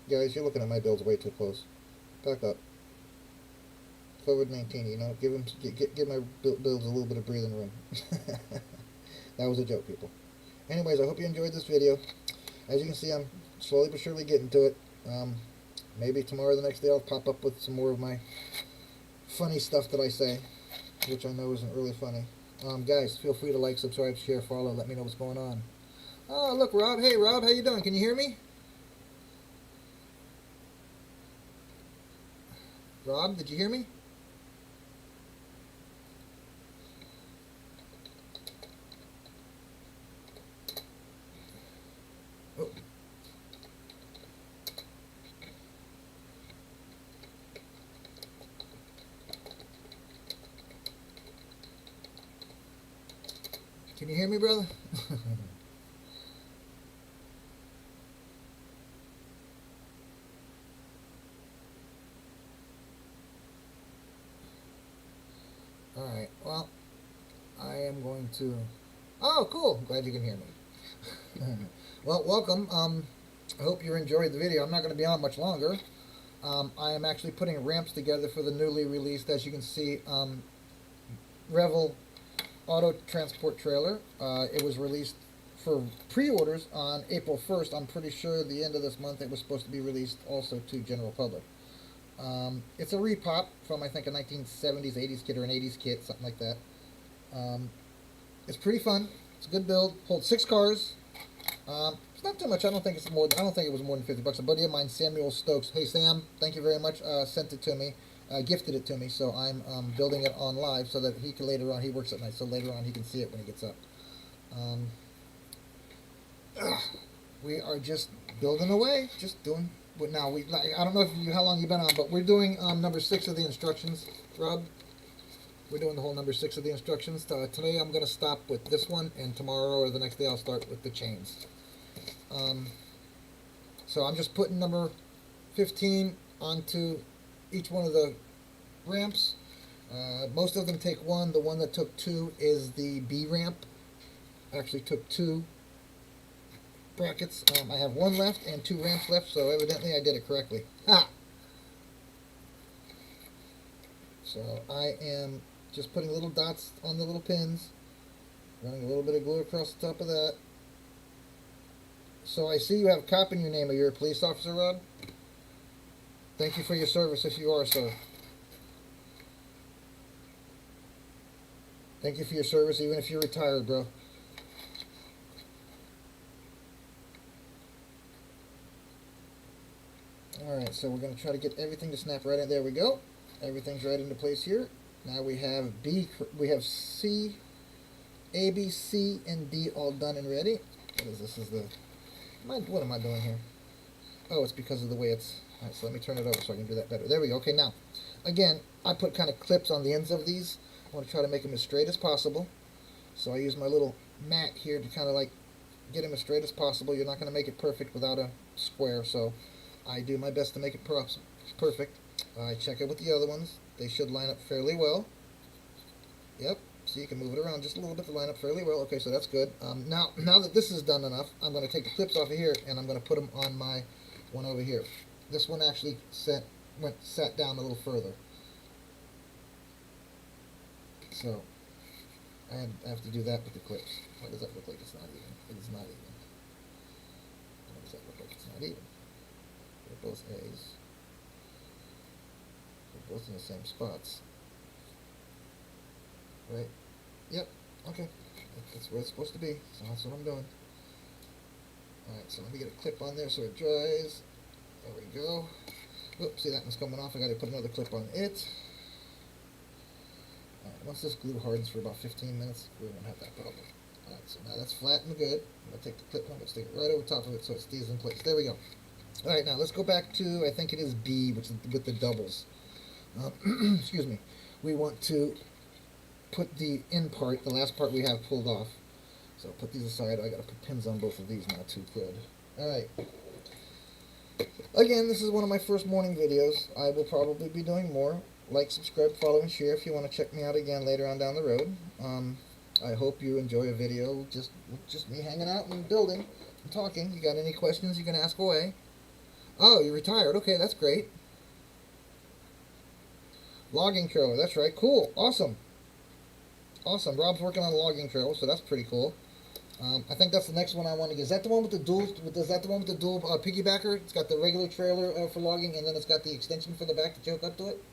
guys, you're looking at my builds way too close. Back up. COVID-19, you know, give my builds a little bit of breathing room. That was a joke, people. Anyways, I hope you enjoyed this video. As you can see, I'm slowly but surely getting to it. Maybe tomorrow or the next day I'll pop up with some more of my funny stuff that I say, which I know isn't really funny. Guys, feel free to like, subscribe, share, follow, let me know what's going on. Oh, look, Rob. Hey, Rob, how you doing? Can you hear me? Rob, did you hear me? Oh. Can you hear me, brother? Alright, well, I am going to... Oh, cool! Glad you can hear me. Well, welcome. I hope you enjoyed the video. I'm not going to be on much longer. I am actually putting ramps together for the newly released, as you can see, Revel auto transport trailer. It was released for pre-orders on April 1st. I'm pretty sure the end of this month it was supposed to be released also to general public. It's a repop from, I think, a 1970s, 80s kit or an 80s kit, something like that. It's pretty fun. It's a good build. Holds 6 cars. It's not too much. I don't think it's more. I don't think it was more than $50. A buddy of mine, Samuel Stokes. Hey Sam, thank you very much. Sent it to me, gifted it to me. So I'm building it on live so that he can later on. He works at night, so later on he can see it when he gets up. We are just building away, just doing. But now I don't know if how long you've been on, but we're doing number 6 of the instructions, Rob. We're doing the whole number 6 of the instructions. Today I'm going to stop with this one, and tomorrow or the next day I'll start with the chains. So I'm just putting number 15 onto each one of the ramps. Most of them take 1. The one that took 2 is the B ramp. Actually took 2 brackets. I have 1 left and 2 ramps left, so evidently I did it correctly. So I am just putting little dots on the little pins, running a little bit of glue across the top of that. So I see you have a cop in your name. Are you a police officer, Rod? Thank you for your service if you are, sir. Thank you for your service even if you're retired, bro. Alright, so we're going to try to get everything to snap right in. There we go. Everything's right into place here. Now we have C, A, B, C, and D all done and ready. What is this? What am I doing here? Oh, it's because of the way it's... Alright, so let me turn it over so I can do that better. There we go. Okay, now, again, I put kind of clips on the ends of these. I want to try to make them as straight as possible. So I use my little mat here to kind of like get them as straight as possible. You're not going to make it perfect without a square, so I do my best to make it perfect. I check it with the other ones. They should line up fairly well. Yep. So you can move it around just a little bit to line up fairly well. Okay, so that's good. Now that this is done enough, I'm going to take the clips off of here and I'm going to put them on my one over here. This one actually sat down a little further. So I have to do that with the clips. Why does that look like it's not even? It is not even. Why does that look like it's not even? They're both A's. They're both in the same spots. Right? Yep. Okay. That's where it's supposed to be. So that's what I'm doing. Alright, so let me get a clip on there so it dries. There we go. Oops, see that one's coming off. I gotta put another clip on it. Alright, once this glue hardens for about 15 minutes, we won't have that problem. Alright, so now that's flat and good. I'm gonna take the clip and I'm gonna stick it right over top of it so it stays in place. There we go. Alright, now let's go back to, I think it is B, which is with the doubles. Excuse me. We want to put the end part, the last part we have pulled off. So put these aside. I gotta put pins on both of these now too. Good. Alright. Again, this is one of my first morning videos. I will probably be doing more. Like, subscribe, follow, and share if you want to check me out again later on down the road. I hope you enjoy a video just me hanging out and building and talking. You got any questions, you can ask away. Oh, you're retired. Okay, that's great. Logging trailer. That's right. Cool. Awesome. Awesome. Rob's working on a logging trailer, so that's pretty cool. I think that's the next one I want to get. Is that the one with the dual? Is that the one with the dual piggybacker? It's got the regular trailer for logging, and then it's got the extension for the back to choke up to it.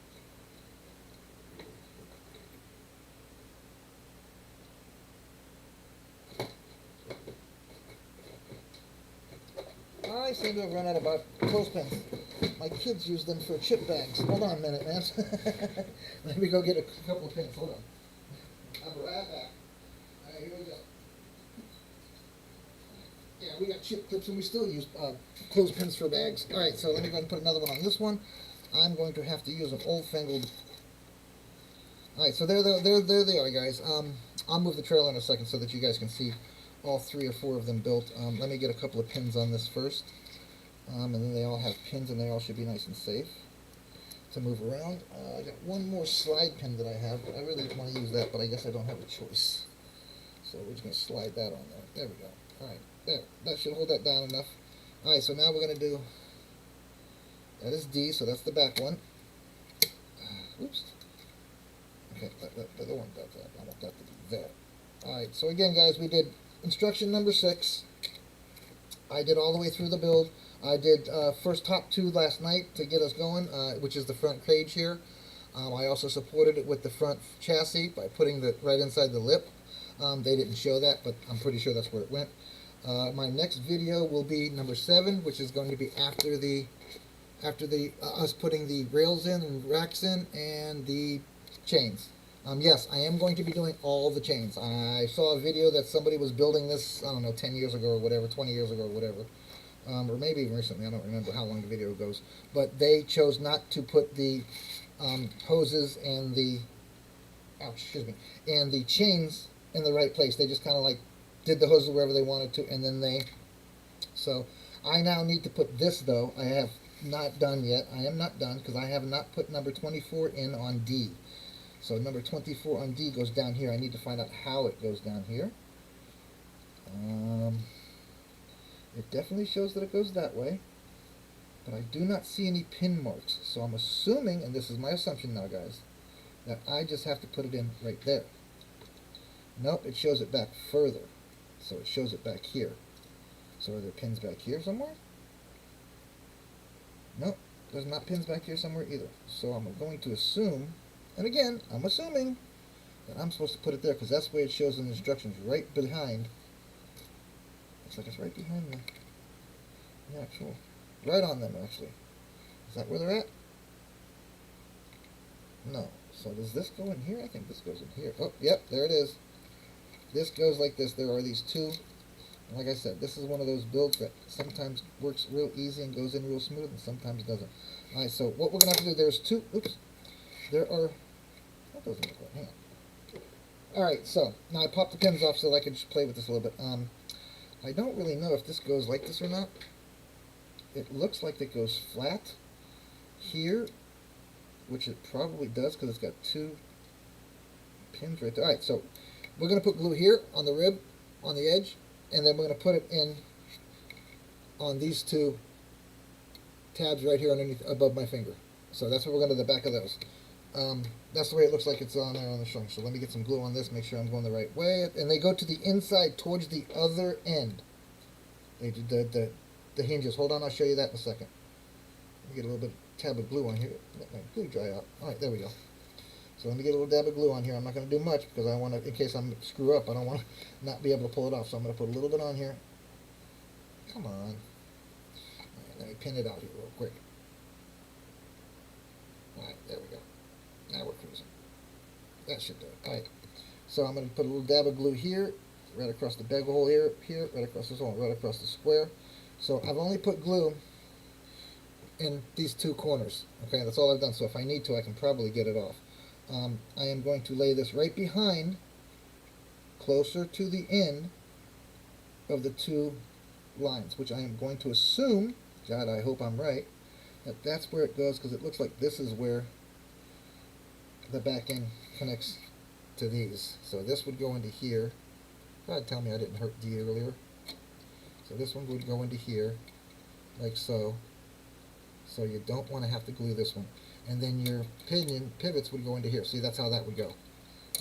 I seem to have run out of clothespins. My kids use them for chip bags. Hold on a minute, man. Let me go get a couple of pins. Hold on. I'll be right back. Alright, here we go. Yeah, we got chip clips and we still use clothespins for bags. Alright, so let me go ahead and put another one on this one. I'm going to have to use an old-fangled... Alright, so there they are, guys. I'll move the trailer in a second so that you guys can see all 3 or 4 of them built. Let me get a couple of pins on this first. And then they all have pins and they all should be nice and safe to move around. I got one more slide pin that I have. I really want to use that, but I guess I don't have a choice. So we're just going to slide that on there. There we go. Alright, there. That should hold that down enough. Alright, so now we're going to do... That is D, so that's the back one. Oops. Okay, the one does that. I want that to be there. Alright, so again, guys, we did instruction number 6. I did all the way through the build. I did first top 2 last night to get us going, which is the front cage here. I also supported it with the front chassis by putting it right inside the lip. They didn't show that, but I'm pretty sure that's where it went. My next video will be number 7, which is going to be after us putting the rails in and racks in and the chains. Yes, I am going to be doing all the chains. I saw a video that somebody was building this, I don't know, 10 years ago or whatever, 20 years ago or whatever. Or maybe even recently, I don't remember how long the video goes. But they chose not to put the hoses and the, and the chains in the right place. They just kind of like did the hoses wherever they wanted to, and then so I now need to put this, though. I have not done yet. I am not done because I have not put number 24 in on D. So number 24 on D goes down here. I need to find out how it goes down here. It definitely shows that it goes that way, but I do not see any pin marks. So I'm assuming, and this is my assumption now, guys, that I just have to put it in right there. Nope, it shows it back further. So it shows it back here. So are there pins back here somewhere? Nope, there's not pins back here somewhere either. So I'm going to assume, and again, I'm assuming that I'm supposed to put it there because that's the way it shows in the instructions, right behind. Looks like it's right behind the actual, right on them actually. Is that where they're at? No. So does this go in here? I think this goes in here. Oh, yep, there it is. This goes like this. There are these two. Like I said, this is one of those builds that sometimes works real easy and goes in real smooth, and sometimes doesn't. Alright, so what we're going to have to do, there's two, there are, that doesn't look right, hang on. Alright, so, now I popped the pins off so that I can just play with this a little bit. I don't really know if this goes like this or not. It looks like it goes flat here, which it probably does because it's got two pins right there. Alright, so we're going to put glue here on the rib, on the edge, and then we're going to put it in on these two tabs right here underneath, above my finger. So that's what we're going to do, the back of those. That's the way it looks like it's on there on the string. So let me get some glue on this, make sure I'm going the right way. And they go to the inside towards the other end. They do the hinges. Hold on, I'll show you that in a second. Let me get a little bit tab of glue on here. Let my glue dry out. Alright, there we go. So let me get a little dab of glue on here. I'm not going to do much because I want to, in case I screw up, I don't want to not be able to pull it off. So I'm going to put a little bit on here. Come on. All right, let me pin it out here real quick. Alright, there we go. Now we're cruising. That should do it. Alright. So I'm going to put a little dab of glue here, right across the bag hole here, right across this hole, right across the square. So I've only put glue in these two corners. Okay, that's all I've done. So if I need to, I can probably get it off. I am going to lay this right behind, closer to the end of the two lines, which I am going to assume, God, I hope I'm right, that that's where it goes, because it looks like this is where the back end connects to these. So this would go into here. God, tell me I didn't hurt D earlier. So this one would go into here, like so. So you don't want to have to glue this one. And then your pivots would go into here. See, that's how that would go.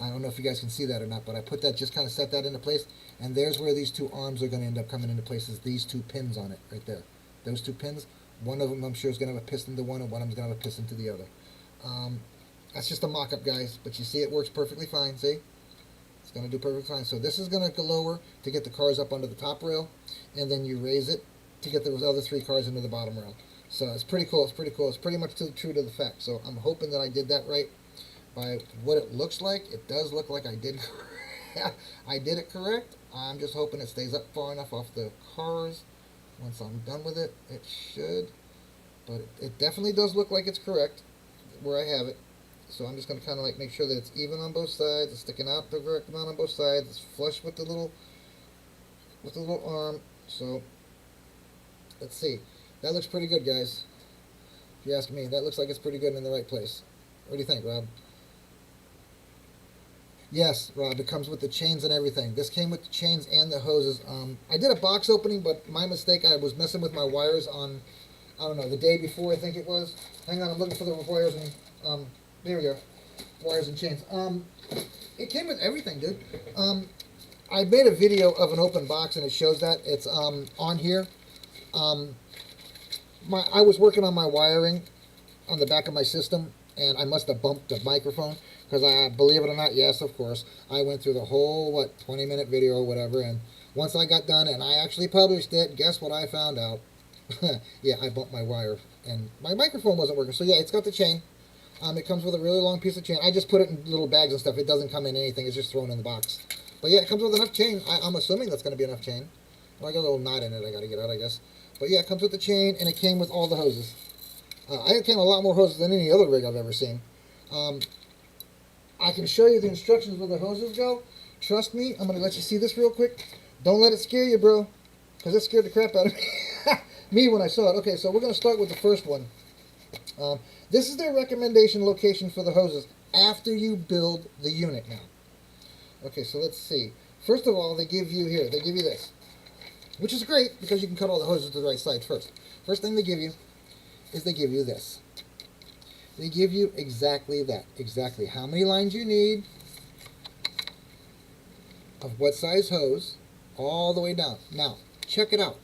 I don't know if you guys can see that or not, but I put that, just kind of set that into place. And there's where these two arms are going to end up coming into place, is these two pins on it right there. Those two pins, one of them I'm sure is going to have a piston to one, and one of them is going to have a piston to the other. That's just a mock-up, guys, but you see it works perfectly fine, see? It's going to do perfectly fine. So this is going to go lower to get the cars up onto the top rail, and then you raise it to get those other three cars into the bottom rail. So it's pretty cool. It's pretty cool. It's pretty much true to the fact. So I'm hoping that I did that right. By what it looks like, it does look like I did. I did it correct. I'm just hoping it stays up far enough off the cars. Once I'm done with it, it should. But it definitely does look like it's correct where I have it. So I'm just going to kind of like make sure that it's even on both sides. It's sticking out the correct amount on both sides. It's flush with the little arm. So let's see. That looks pretty good, guys. If you ask me, that looks like it's pretty good and in the right place. What do you think, Rob? Yes, Rob, it comes with the chains and everything. This came with the chains and the hoses. I did a box opening, but my mistake, I was messing with my wires on, I don't know, the day before, I think it was. Hang on, I'm looking for the wires, and here we go. wires and chains. It came with everything, dude. I made a video of an open box and it shows that. It's on here. I was working on my wiring on the back of my system, and I must have bumped the microphone, because believe it or not, yes, of course, I went through the whole, 20-minute video or whatever, and once I got done and I actually published it, guess what I found out? Yeah, I bumped my wire, and my microphone wasn't working. So yeah, it's got the chain. It comes with a really long piece of chain. I just put it in little bags and stuff. It doesn't come in anything. It's just thrown in the box. But yeah, it comes with enough chain. I'm assuming that's going to be enough chain. Well, I got a little knot in it I got to get out, I guess. But yeah, it comes with the chain, and it came with all the hoses. I came a lot more hoses than any other rig I've ever seen. I can show you the instructions where the hoses go. Trust me, I'm going to let you see this real quick. Don't let it scare you, bro, because it scared the crap out of me. Me when I saw it. Okay, so we're going to start with the first one. This is their recommendation location for the hoses after you build the unit now. Okay, so let's see. First of all, they give you this, which is great because you can cut all the hoses to the right side first. First thing they give you is they give you this. They give you exactly that. Exactly how many lines you need of what size hose all the way down. Now, check it out.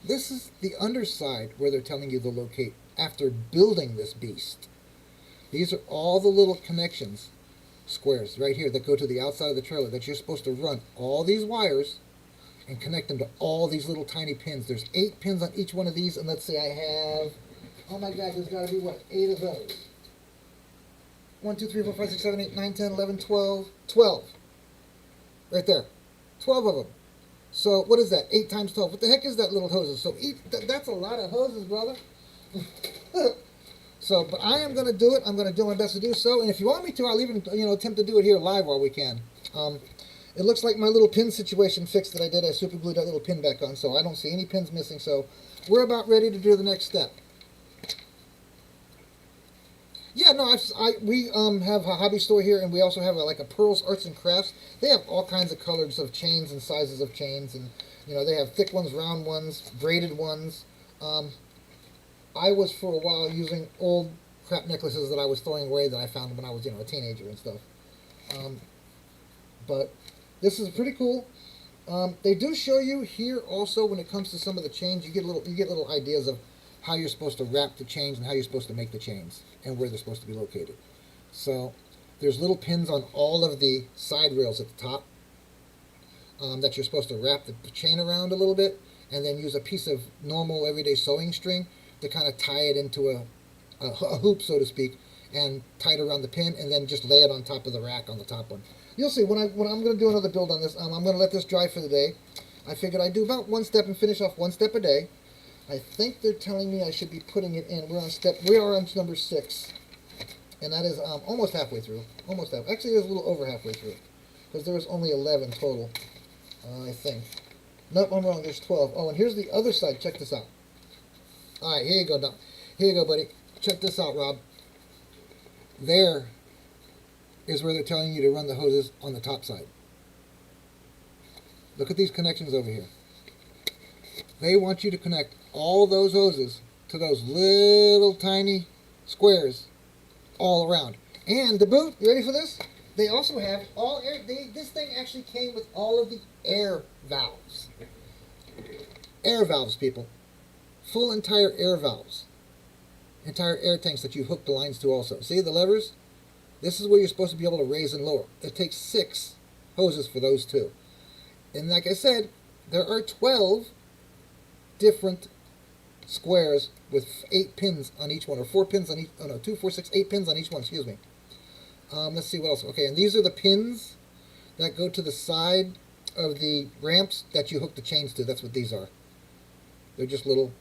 This is the underside where they're telling you to locate after building this beast. These are all the little connections, squares, right here that go to the outside of the trailer that you're supposed to run all these wires and connect them to all these little tiny pins. There's 8 pins on each one of these, and let's say I have, oh my God, there's got to be, 8 of those. 1, 2, 3, 4, 5, 6, 7, 8, 9, 10, 11, 12. 12. Right there. 12 of them. So what is that? 8 times 12. What the heck is that little hoses? So that's a lot of hoses, brother. So, but I am going to do it. I'm going to do my best to do so. And if you want me to, I'll even, attempt to do it here live while we can. It looks like my little pin situation fixed that I did. I super glued that little pin back on, so I don't see any pins missing. So we're about ready to do the next step. Yeah, no, we have a hobby store here, and we also have a Pearls Arts and Crafts. They have all kinds of colors of chains and sizes of chains, and they have thick ones, round ones, braided ones. I was for a while using old crap necklaces that I was throwing away that I found when I was a teenager and stuff. But this is pretty cool. They do show you here also when it comes to some of the chains, you get little ideas of how you're supposed to wrap the chains and how you're supposed to make the chains and where they're supposed to be located. So there's little pins on all of the side rails at the top that you're supposed to wrap the chain around a little bit and then use a piece of normal everyday sewing string to kind of tie it into a hoop, so to speak, and tie it around the pin and then just lay it on top of the rack on the top one. You'll see when I'm going to do another build on this. I'm going to let this dry for the day. I figured I'd do about one step and finish off one step a day. I think they're telling me I should be putting it in. We are on number 6, and that is almost halfway through. Actually, it was a little over halfway through, because there was only 11 total, I think. Nope, I'm wrong. There's 12. Oh, and here's the other side. Check this out. All right, here you go, Doc. Here you go, buddy. Check this out, Rob. There is where they're telling you to run the hoses on the top side. Look at these connections over here. They want you to connect all those hoses to those little tiny squares all around. And to boot, you ready for this? They also have all air. This thing actually came with all of the air valves. Air valves, people. Full entire air valves. Entire air tanks that you hook the lines to also. See the levers? This is where you're supposed to be able to raise and lower. It takes 6 hoses for those 2. And like I said, there are 12 different squares with 8 pins on each one, or 4 pins on each, 2, 4, 6, 8 pins on each one, excuse me. Let's see what else. Okay, and these are the pins that go to the side of the ramps that you hook the chains to. That's what these are. They're just little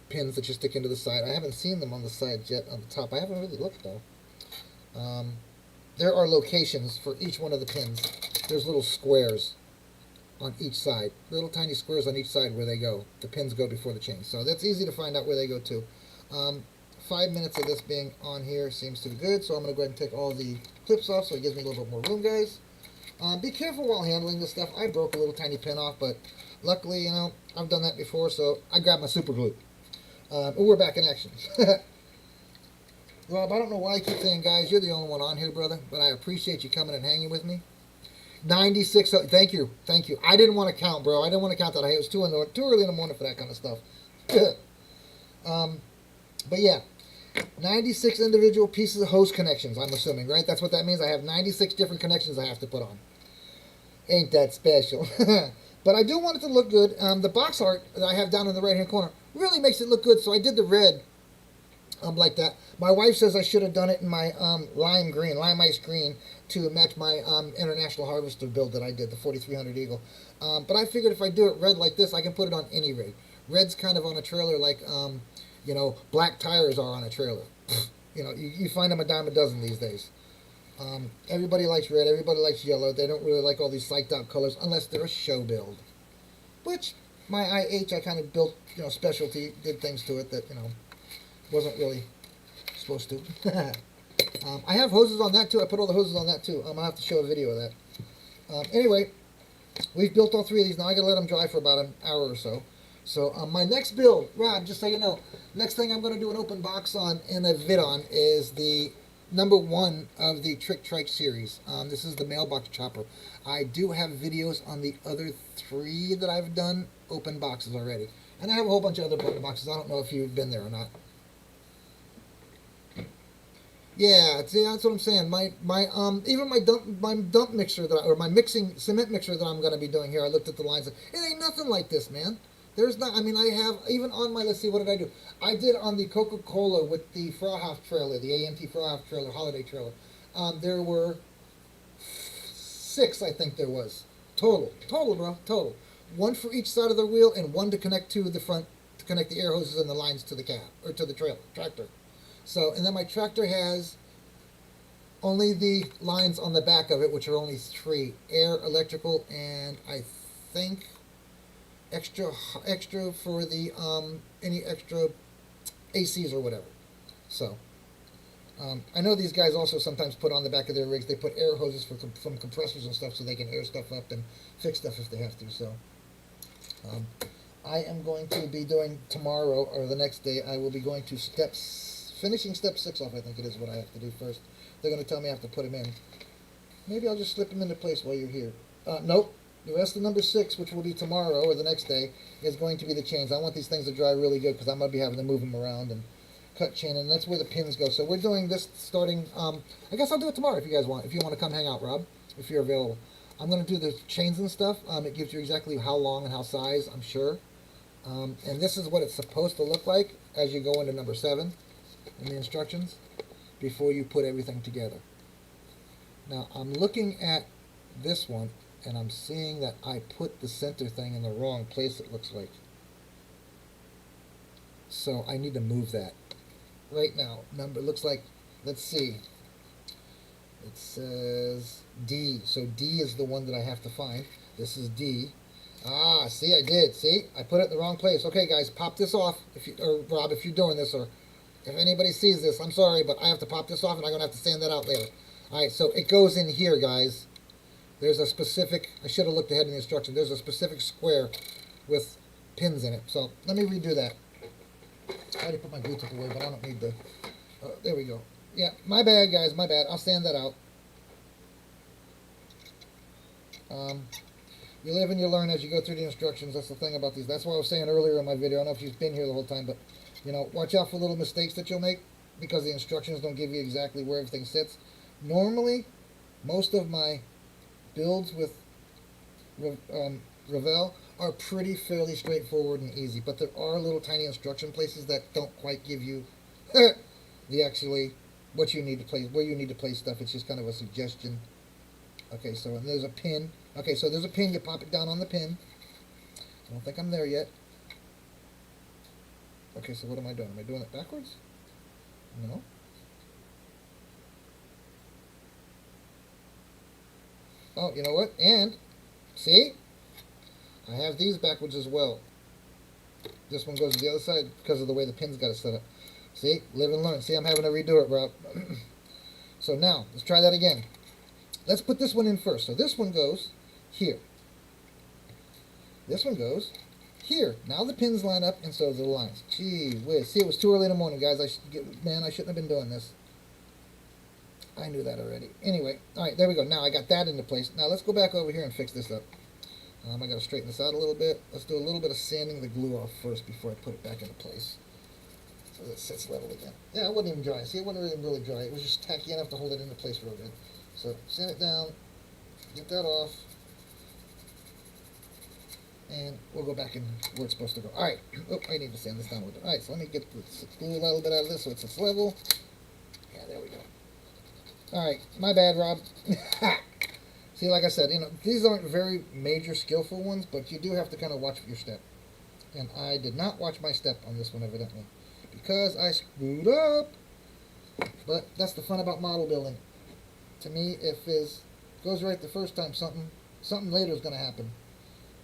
pins that you stick into the side. I haven't seen them on the sides yet, on the top. I haven't really looked, though. There are locations for each one of the pins. There's little squares on each side. Little tiny squares on each side where they go. The pins go before the chains. So that's easy to find out where they go to. 5 minutes of this being on here seems to be good, so I'm going to go ahead and take all the clips off so it gives me a little bit more room, guys. Be careful while handling this stuff. I broke a little tiny pin off, but luckily, I've done that before, so I grabbed my super glue. We're back in action. Rob, I don't know why I keep saying, guys, you're the only one on here, brother, but I appreciate you coming and hanging with me. 96. Thank you. Thank you. I didn't want to count, bro. I didn't want to count that. It was too early in the morning for that kind of stuff. But yeah, 96 individual pieces of host connections, I'm assuming, right? That's what that means. I have 96 different connections I have to put on. Ain't that special? But I do want it to look good. The box art that I have down in the right-hand corner really makes it look good, so I did the red like that. My wife says I should have done it in my lime ice green, to match my International Harvester build that I did, the 4300 Eagle. But I figured if I do it red like this, I can put it on any rig. Red's kind of on a trailer like, black tires are on a trailer. You find them a dime a dozen these days. Everybody likes red, everybody likes yellow. They don't really like all these psyched out colors unless they're a show build. Which, my IH, I kind of built, specialty, did things to it that, wasn't really supposed to. I have hoses on that too. I put all the hoses on that too. I'll have to show a video of that. Anyway, we've built all three of these. Now I gotta let them dry for about an hour or so. So my next build, Rob, just so you know, next thing I'm going to do an open box on and a vid on is the #1 of the Trick Trike series. This is the mailbox chopper. I do have videos on the other 3 that I've done open boxes already. And I have a whole bunch of other open boxes. I don't know if you've been there or not. Yeah, see, that's what I'm saying. Even my dump mixer or my cement mixer that I'm going to be doing here. I looked at the lines. It ain't nothing like this, man. There's not. I mean, I have even on my. Let's see, what did I do? I did on the Coca-Cola with the Frauhaus trailer, the AMT Frauhaus trailer, holiday trailer. There were 6, I think there was total, bro, total. 1 for each side of the wheel and 1 to connect to the front, to connect the air hoses and the lines to the cab or to the tractor. So, and then my tractor has only the lines on the back of it, which are only 3: air, electrical, and I think extra for the any extra ACs or whatever. So I know these guys also sometimes put on the back of their rigs, they put air hoses from compressors and stuff so they can air stuff up and fix stuff if they have to. So I am going to be doing tomorrow or the next day, I will be going to finishing step 6 off, I think it is what I have to do first. They're going to tell me I have to put them in. Maybe I'll just slip them into place while you're here. Nope. The rest of number 6, which will be tomorrow or the next day, is going to be the chains. I want these things to dry really good because I'm going to be having to move them around and cut chain, and that's where the pins go. So we're doing this starting, I guess I'll do it tomorrow if you guys want. If you want to come hang out, Rob, if you're available. I'm going to do the chains and stuff. It gives you exactly how long and how size, I'm sure. And this is what it's supposed to look like as you go into number 7 in the instructions before you put everything together. Now, I'm looking at this one, and I'm seeing that I put the center thing in the wrong place, it looks like. So I need to move that. Right now, looks like, let's see. It says D. So D is the one that I have to find. This is D. Ah, see, I did. See? I put it in the wrong place. Okay, guys, pop this off. Or Rob, if you're doing this, or if anybody sees this, I'm sorry, but I have to pop this off, and I'm going to have to sand that out later. All right, so it goes in here, guys. There's a specific, I should have looked ahead in the instruction, there's a specific square with pins in it. So let me redo that. I already put my glue tip away, but I don't need the, there we go. Yeah, my bad, guys, my bad. I'll sand that out. You live and you learn as you go through the instructions. That's the thing about these. That's what I was saying earlier in my video. I don't know if you've been here the whole time, but, watch out for little mistakes that you'll make because the instructions don't give you exactly where everything sits. Normally, most of my builds with Revell are fairly straightforward and easy, but there are little tiny instruction places that don't quite give you what you need to place, where you need to place stuff. It's just kind of a suggestion. Okay, so and there's a pin. Okay, so there's a pin. You pop it down on the pin. I don't think I'm there yet. Okay, so what am I doing? Am I doing it backwards? No. Oh, you know what? And, see? I have these backwards as well. This one goes to the other side because of the way the pin's got it set up. See? Live and learn. See, I'm having to redo it, Rob. So now, let's try that again. Let's put this one in first. So this one goes here. This one goes Here, now the pins line up, and so do the lines. Gee whiz. See, it was too early in the morning, guys. Man, I shouldn't have been doing this. I knew that already. Anyway, all right, there we go. Now I got that into place. Now let's go back over here and fix this up. I got to straighten this out a little bit. Let's do a little bit of sanding the glue off first before I put it back into place. So that it sits level again. Yeah, it wasn't even dry. See, it wasn't even really dry. It was just tacky enough to hold it into place real good. So sand it down, get that off, and we'll go back in where it's supposed to go. All right. Oh, I need to sand this down a little bit. All right, so let me get the glue a little bit out of this so it's level. Yeah, there we go. All right, my bad, Rob. See, like I said, these aren't very major skillful ones, but you do have to kind of watch your step. And I did not watch my step on this one, evidently, because I screwed up. But that's the fun about model building. To me, if it goes right the first time, something later is going to happen.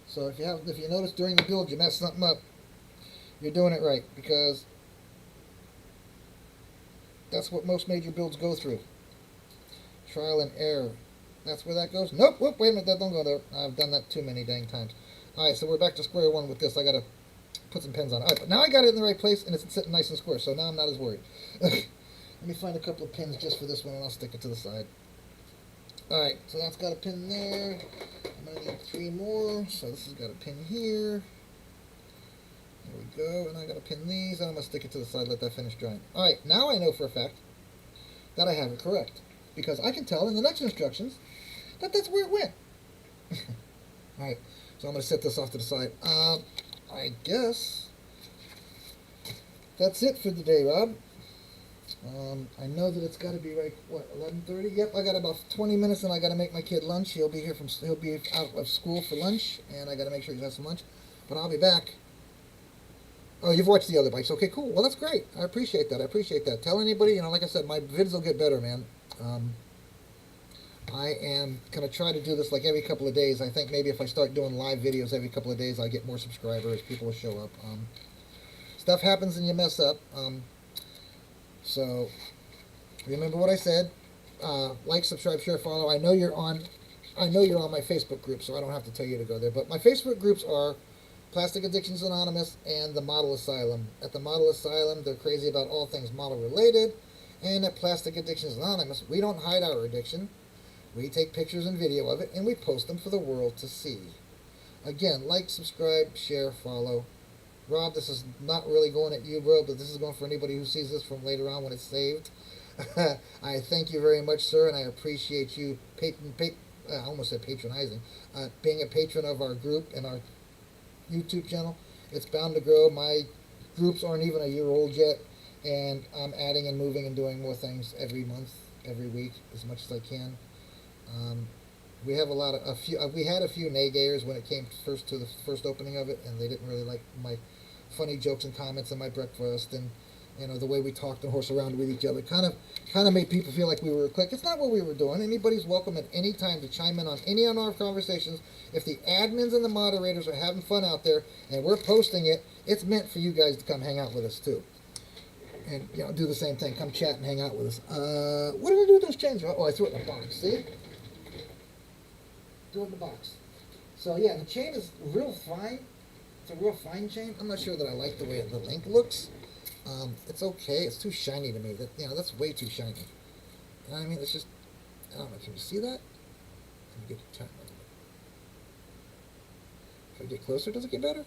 So if you notice during the build you mess something up, you're doing it right, because that's what most major builds go through. Trial and error. That's where that goes. Nope. Whoop, wait a minute. That don't go there. I've done that too many dang times. All right, so we're back to square one with this. I got to put some pins on it. All right, but now I got it in the right place, and it's sitting nice and square, so now I'm not as worried. Let me find a couple of pins just for this one, and I'll stick it to the side. All right, so that's got a pin there. I'm going to need 3 more, so this has got a pin here. There we go, and I got to pin these, and I'm going to stick it to the side, let that finish drying. All right, now I know for a fact that I have it correct, because I can tell in the next instructions that that's where it went. Alright, so I'm going to set this off to the side. I guess that's it for the day, Rob. I know that it's got to be like, what, 11:30? Yep, I got about 20 minutes and I got to make my kid lunch. He'll be out of school for lunch, and I got to make sure he has some lunch. But I'll be back. Oh, you've watched the other bikes. Okay, cool. Well, that's great. I appreciate that. Tell anybody, like I said, my vids will get better, man. I am going to try to do this like every couple of days. I think maybe if I start doing live videos every couple of days, I'll get more subscribers. People will show up. Stuff happens and you mess up. So remember what I said. Like, subscribe, share, follow. I know you're on my Facebook group, so I don't have to tell you to go there. But my Facebook groups are Plastic Addictions Anonymous and the Model Asylum. At the Model Asylum, they're crazy about all things model related. And at Plastic Addictions Anonymous, we don't hide our addiction. We take pictures and video of it, and we post them for the world to see. Again, like, subscribe, share, follow. Rob, this is not really going at you, bro, but this is going for anybody who sees this from later on when it's saved. I thank you very much, sir, and I appreciate you, I almost said patronizing, being a patron of our group and our YouTube channel. It's bound to grow. My groups aren't even a year old yet, and I'm adding and moving and doing more things every month, every week, as much as I can. We have we had a few naysayers when it came first to the first opening of it, and they didn't really like my funny jokes and comments and my breakfast and the way we talked and horse around with each other. Kind of made people feel like we were a clique. It's not what we were doing. Anybody's welcome at any time to chime in on any of our conversations. If the admins and the moderators are having fun out there and we're posting it, it's meant for you guys to come hang out with us too. And do the same thing. Come chat and hang out with us. What did I do with those chains? Oh, I threw it in a box. See? Do it in the box. So yeah, the chain is real fine. It's a real fine chain. I'm not sure that I like the way the link looks. It's okay. It's too shiny to me. That's way too shiny. You know what I mean? It's just, I don't know. Can you see that? Let me get the time. If I get closer, does it get better?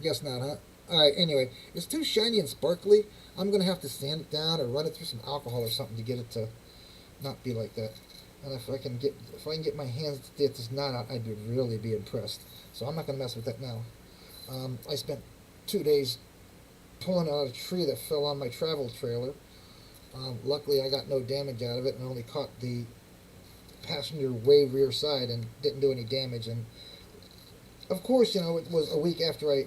Guess not, huh? Alright, anyway, it's too shiny and sparkly. I'm going to have to sand it down or run it through some alcohol or something to get it to not be like that. And if I can get my hands to get this knot out, I'd really be impressed. So I'm not going to mess with that now. I spent 2 days pulling out a tree that fell on my travel trailer. Luckily, I got no damage out of it and only caught the passenger way rear side and didn't do any damage. And of course, it was a week after I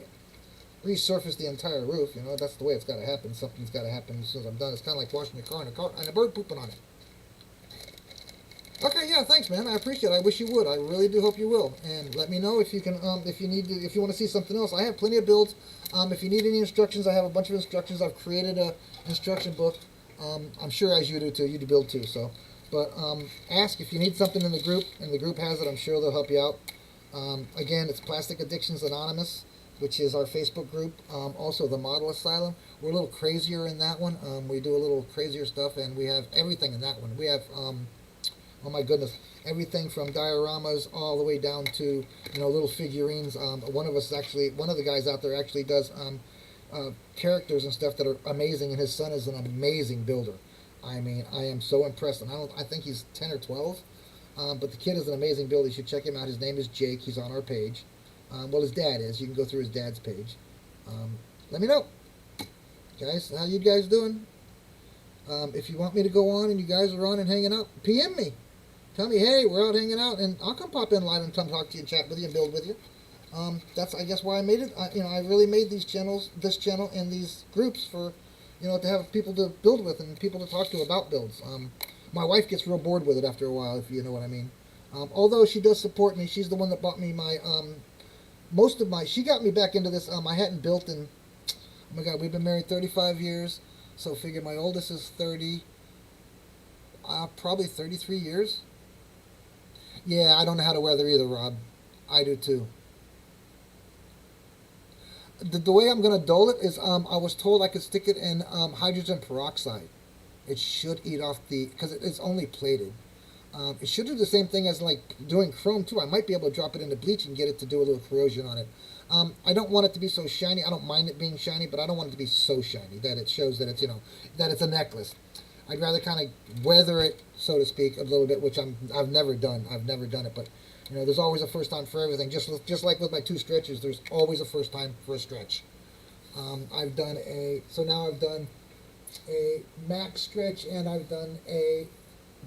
resurfaced the entire roof. That's the way it's got to happen. Something's got to happen as soon as I'm done. It's kind of like washing your car and a bird pooping on it. Okay, yeah, thanks, man. I appreciate it. I wish you would. I really do hope you will. And let me know if you can, if you want to see something else. I have plenty of builds. If you need any instructions, I have a bunch of instructions. I've created a instruction book. I'm sure as you do too. You do build too. So, but ask if you need something in the group, and the group has it. I'm sure they'll help you out. Again, it's Plastic Addictions Anonymous, which is our Facebook group. Also, the Model Asylum. We're a little crazier in that one. We do a little crazier stuff, and we have everything in that one. We have, oh my goodness, everything from dioramas all the way down to little figurines. One of us actually, one of the guys out there actually does characters and stuff that are amazing, and his son is an amazing builder. I mean, I am so impressed, and I think he's 10 or 12. But the kid is an amazing builder. You should check him out. His name is Jake. He's on our page. Well, his dad is. You can go through his dad's page. Let me know, guys. How you guys doing? If you want me to go on and you guys are on and hanging out, PM me. Tell me, hey, we're out hanging out, and I'll come pop in live and come talk to you and chat with you and build with you. That's, I guess, why I made it. I really made these channels, this channel, and these groups for, to have people to build with and people to talk to about builds. My wife gets real bored with it after a while, if you know what I mean. Although she does support me, she's the one that bought me my, she got me back into this. I hadn't built in, oh my God, we've been married 35 years. So figure my oldest is 30, probably 33 years. Yeah, I don't know how to weather either, Rob. I do too. The way I'm going to dole it is I was told I could stick it in hydrogen peroxide. It should eat off because it's only plated. It should do the same thing as like doing chrome too. I might be able to drop it into bleach and get it to do a little corrosion on it. I don't want it to be so shiny. I don't mind it being shiny, but I don't want it to be so shiny that it shows that it's, that it's a necklace. I'd rather kind of weather it, so to speak, a little bit, which I've never done. I've never done it, but there's always a first time for everything. Just like with my 2 stretches, there's always a first time for a stretch. I've done now I've done a max stretch and I've done a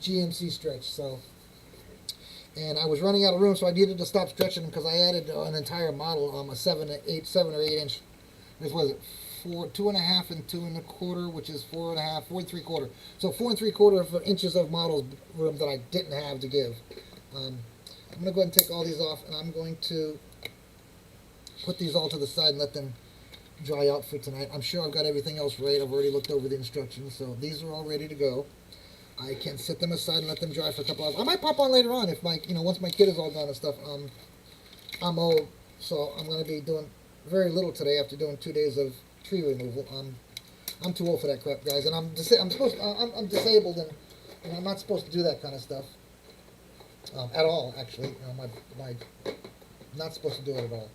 GMC stretch. So, and I was running out of room, so I needed to stop stretching them because I added an entire model, a 7 or 8 inch. This was it, 2.5 and 2 1/4, which is 4.5, 4 3/4. So 4 3/4 inches of models room that I didn't have to give. I'm going to go ahead and take all these off, and I'm going to put these all to the side and let them dry out for tonight. I'm sure I've got everything else right. I've already looked over the instructions, so these are all ready to go. I can set them aside and let them dry for a couple hours. I might pop on later on if once my kid is all done and stuff. I'm old, so I'm going to be doing very little today after doing 2 days of tree removal. I'm too old for that crap, guys, and I'm disabled, and I'm not supposed to do that kind of stuff at all. Actually, not supposed to do it at all.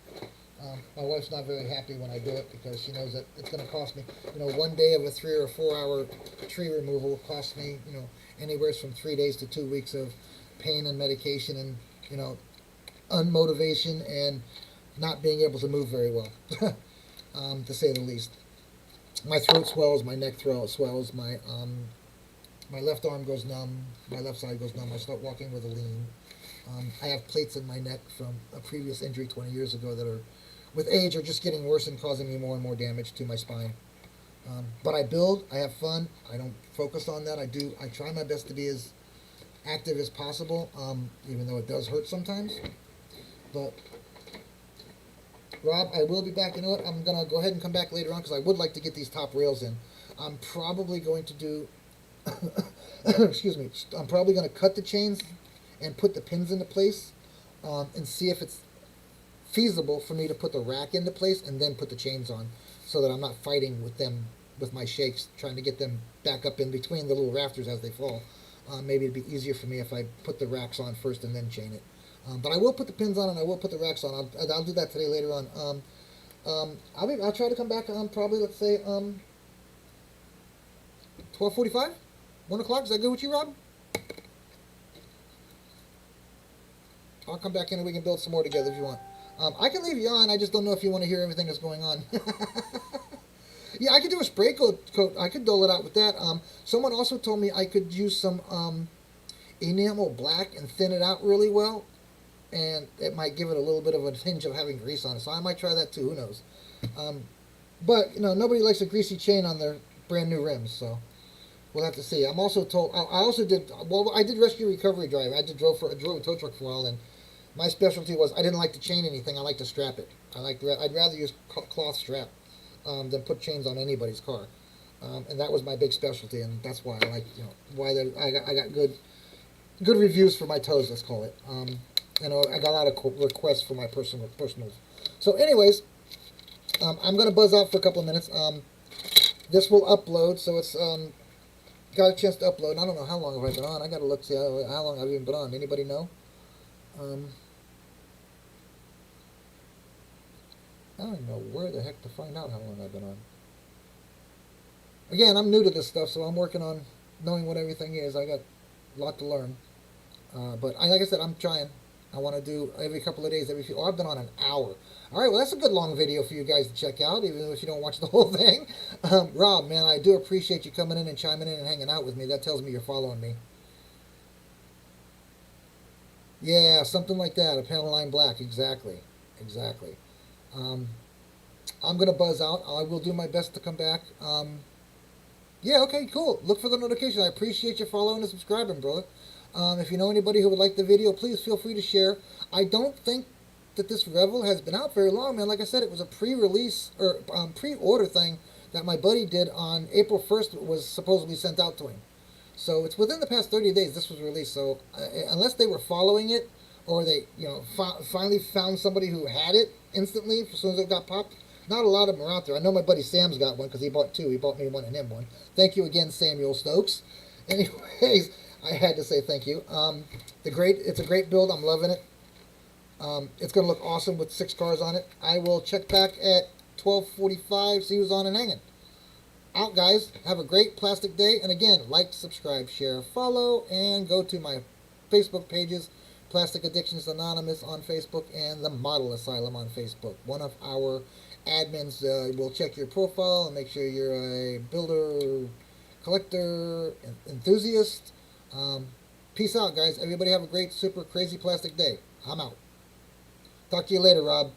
My wife's not very happy when I do it because she knows that it's going to cost me. 1 day of a 3 or 4 hour tree removal costs me, anywhere from 3 days to 2 weeks of pain and medication and, unmotivation and not being able to move very well, to say the least. My throat swells, my neck swells, my left arm goes numb, my left side goes numb. I start walking with a lean. I have plates in my neck from a previous injury 20 years ago that are, with age, are just getting worse and causing me more and more damage to my spine. But I build, I have fun, I don't focus on that. I try my best to be as active as possible, even though it does hurt sometimes. But, Rob, I will be back. You know what, I'm going to go ahead and come back later on because I would like to get these top rails in. I'm probably going to do, excuse me, I'm probably going to cut the chains and put the pins into place and see if it's feasible for me to put the rack into place and then put the chains on so that I'm not fighting with them, with my shakes, trying to get them back up in between the little rafters as they fall. Maybe it'd be easier for me if I put the racks on first and then chain it. But I will put the pins on and I will put the racks on. I'll do that today later on. I'll try to come back on probably, let's say, 12:45? 1 o'clock? Is that good with you, Rob? I'll come back in and we can build some more together if you want. I can leave you on. I just don't know if you want to hear everything that's going on. Yeah, I could do a spray coat. I could dole it out with that. Someone also told me I could use some enamel black and thin it out really well. And it might give it a little bit of a tinge of having grease on it. So I might try that too. Who knows? But, nobody likes a greasy chain on their brand new rims. So we'll have to see. I'm also told, I did rescue recovery drive. I drove a tow truck for a while, and my specialty was I didn't like to chain anything. I like to strap it. I'd rather use cloth strap than put chains on anybody's car. And that was my big specialty, and that's why I like, I got good reviews for my tows, let's call it. You know, I got a lot of requests for my personals. So, anyways, I'm gonna buzz out for a couple of minutes. This will upload, so it's got a chance to upload. And I don't know how long have I been on. I gotta look see how long I've even been on. Anybody know? Um, I don't even know where the heck to find out how long I've been on. Again, I'm new to this stuff, so I'm working on knowing what everything is. I got a lot to learn. But like I said, I'm trying. I want to do every couple of days, every few. Oh, I've been on an hour. All right, well, that's a good long video for you guys to check out, even if you don't watch the whole thing. Rob, man, I do appreciate you coming in and chiming in and hanging out with me. That tells me you're following me. Yeah, something like that. A panel line black. Exactly. Exactly. Um, I'm going to buzz out. I will do my best to come back. Yeah, okay, cool. Look for the notification. I appreciate you following and subscribing, brother. If you know anybody who would like the video, please feel free to share. I don't think that this Revel has been out very long, man. Like I said, it was a pre-release or pre-order thing that my buddy did on April 1st. Was supposedly sent out to him. So it's within the past 30 days this was released. So unless they were following it or they, finally found somebody who had it instantly as soon as it got popped, not a lot of them are out there. I know my buddy Sam's got one because he bought two. He bought me one and him one. Thank you again, Samuel Stokes. Anyways, I had to say thank you. It's a great build. I'm loving it. It's going to look awesome with 6 cars on it. I will check back at 12:45, see who's on and hanging. Out, guys. Have a great plastic day. And again, like, subscribe, share, follow, and go to my Facebook pages, Plastic Addictions Anonymous on Facebook and the Model Asylum on Facebook. One of our admins will check your profile and make sure you're a builder, collector, enthusiast. Peace out, guys. Everybody have a great, super crazy plastic day. I'm out. Talk to you later, Rob.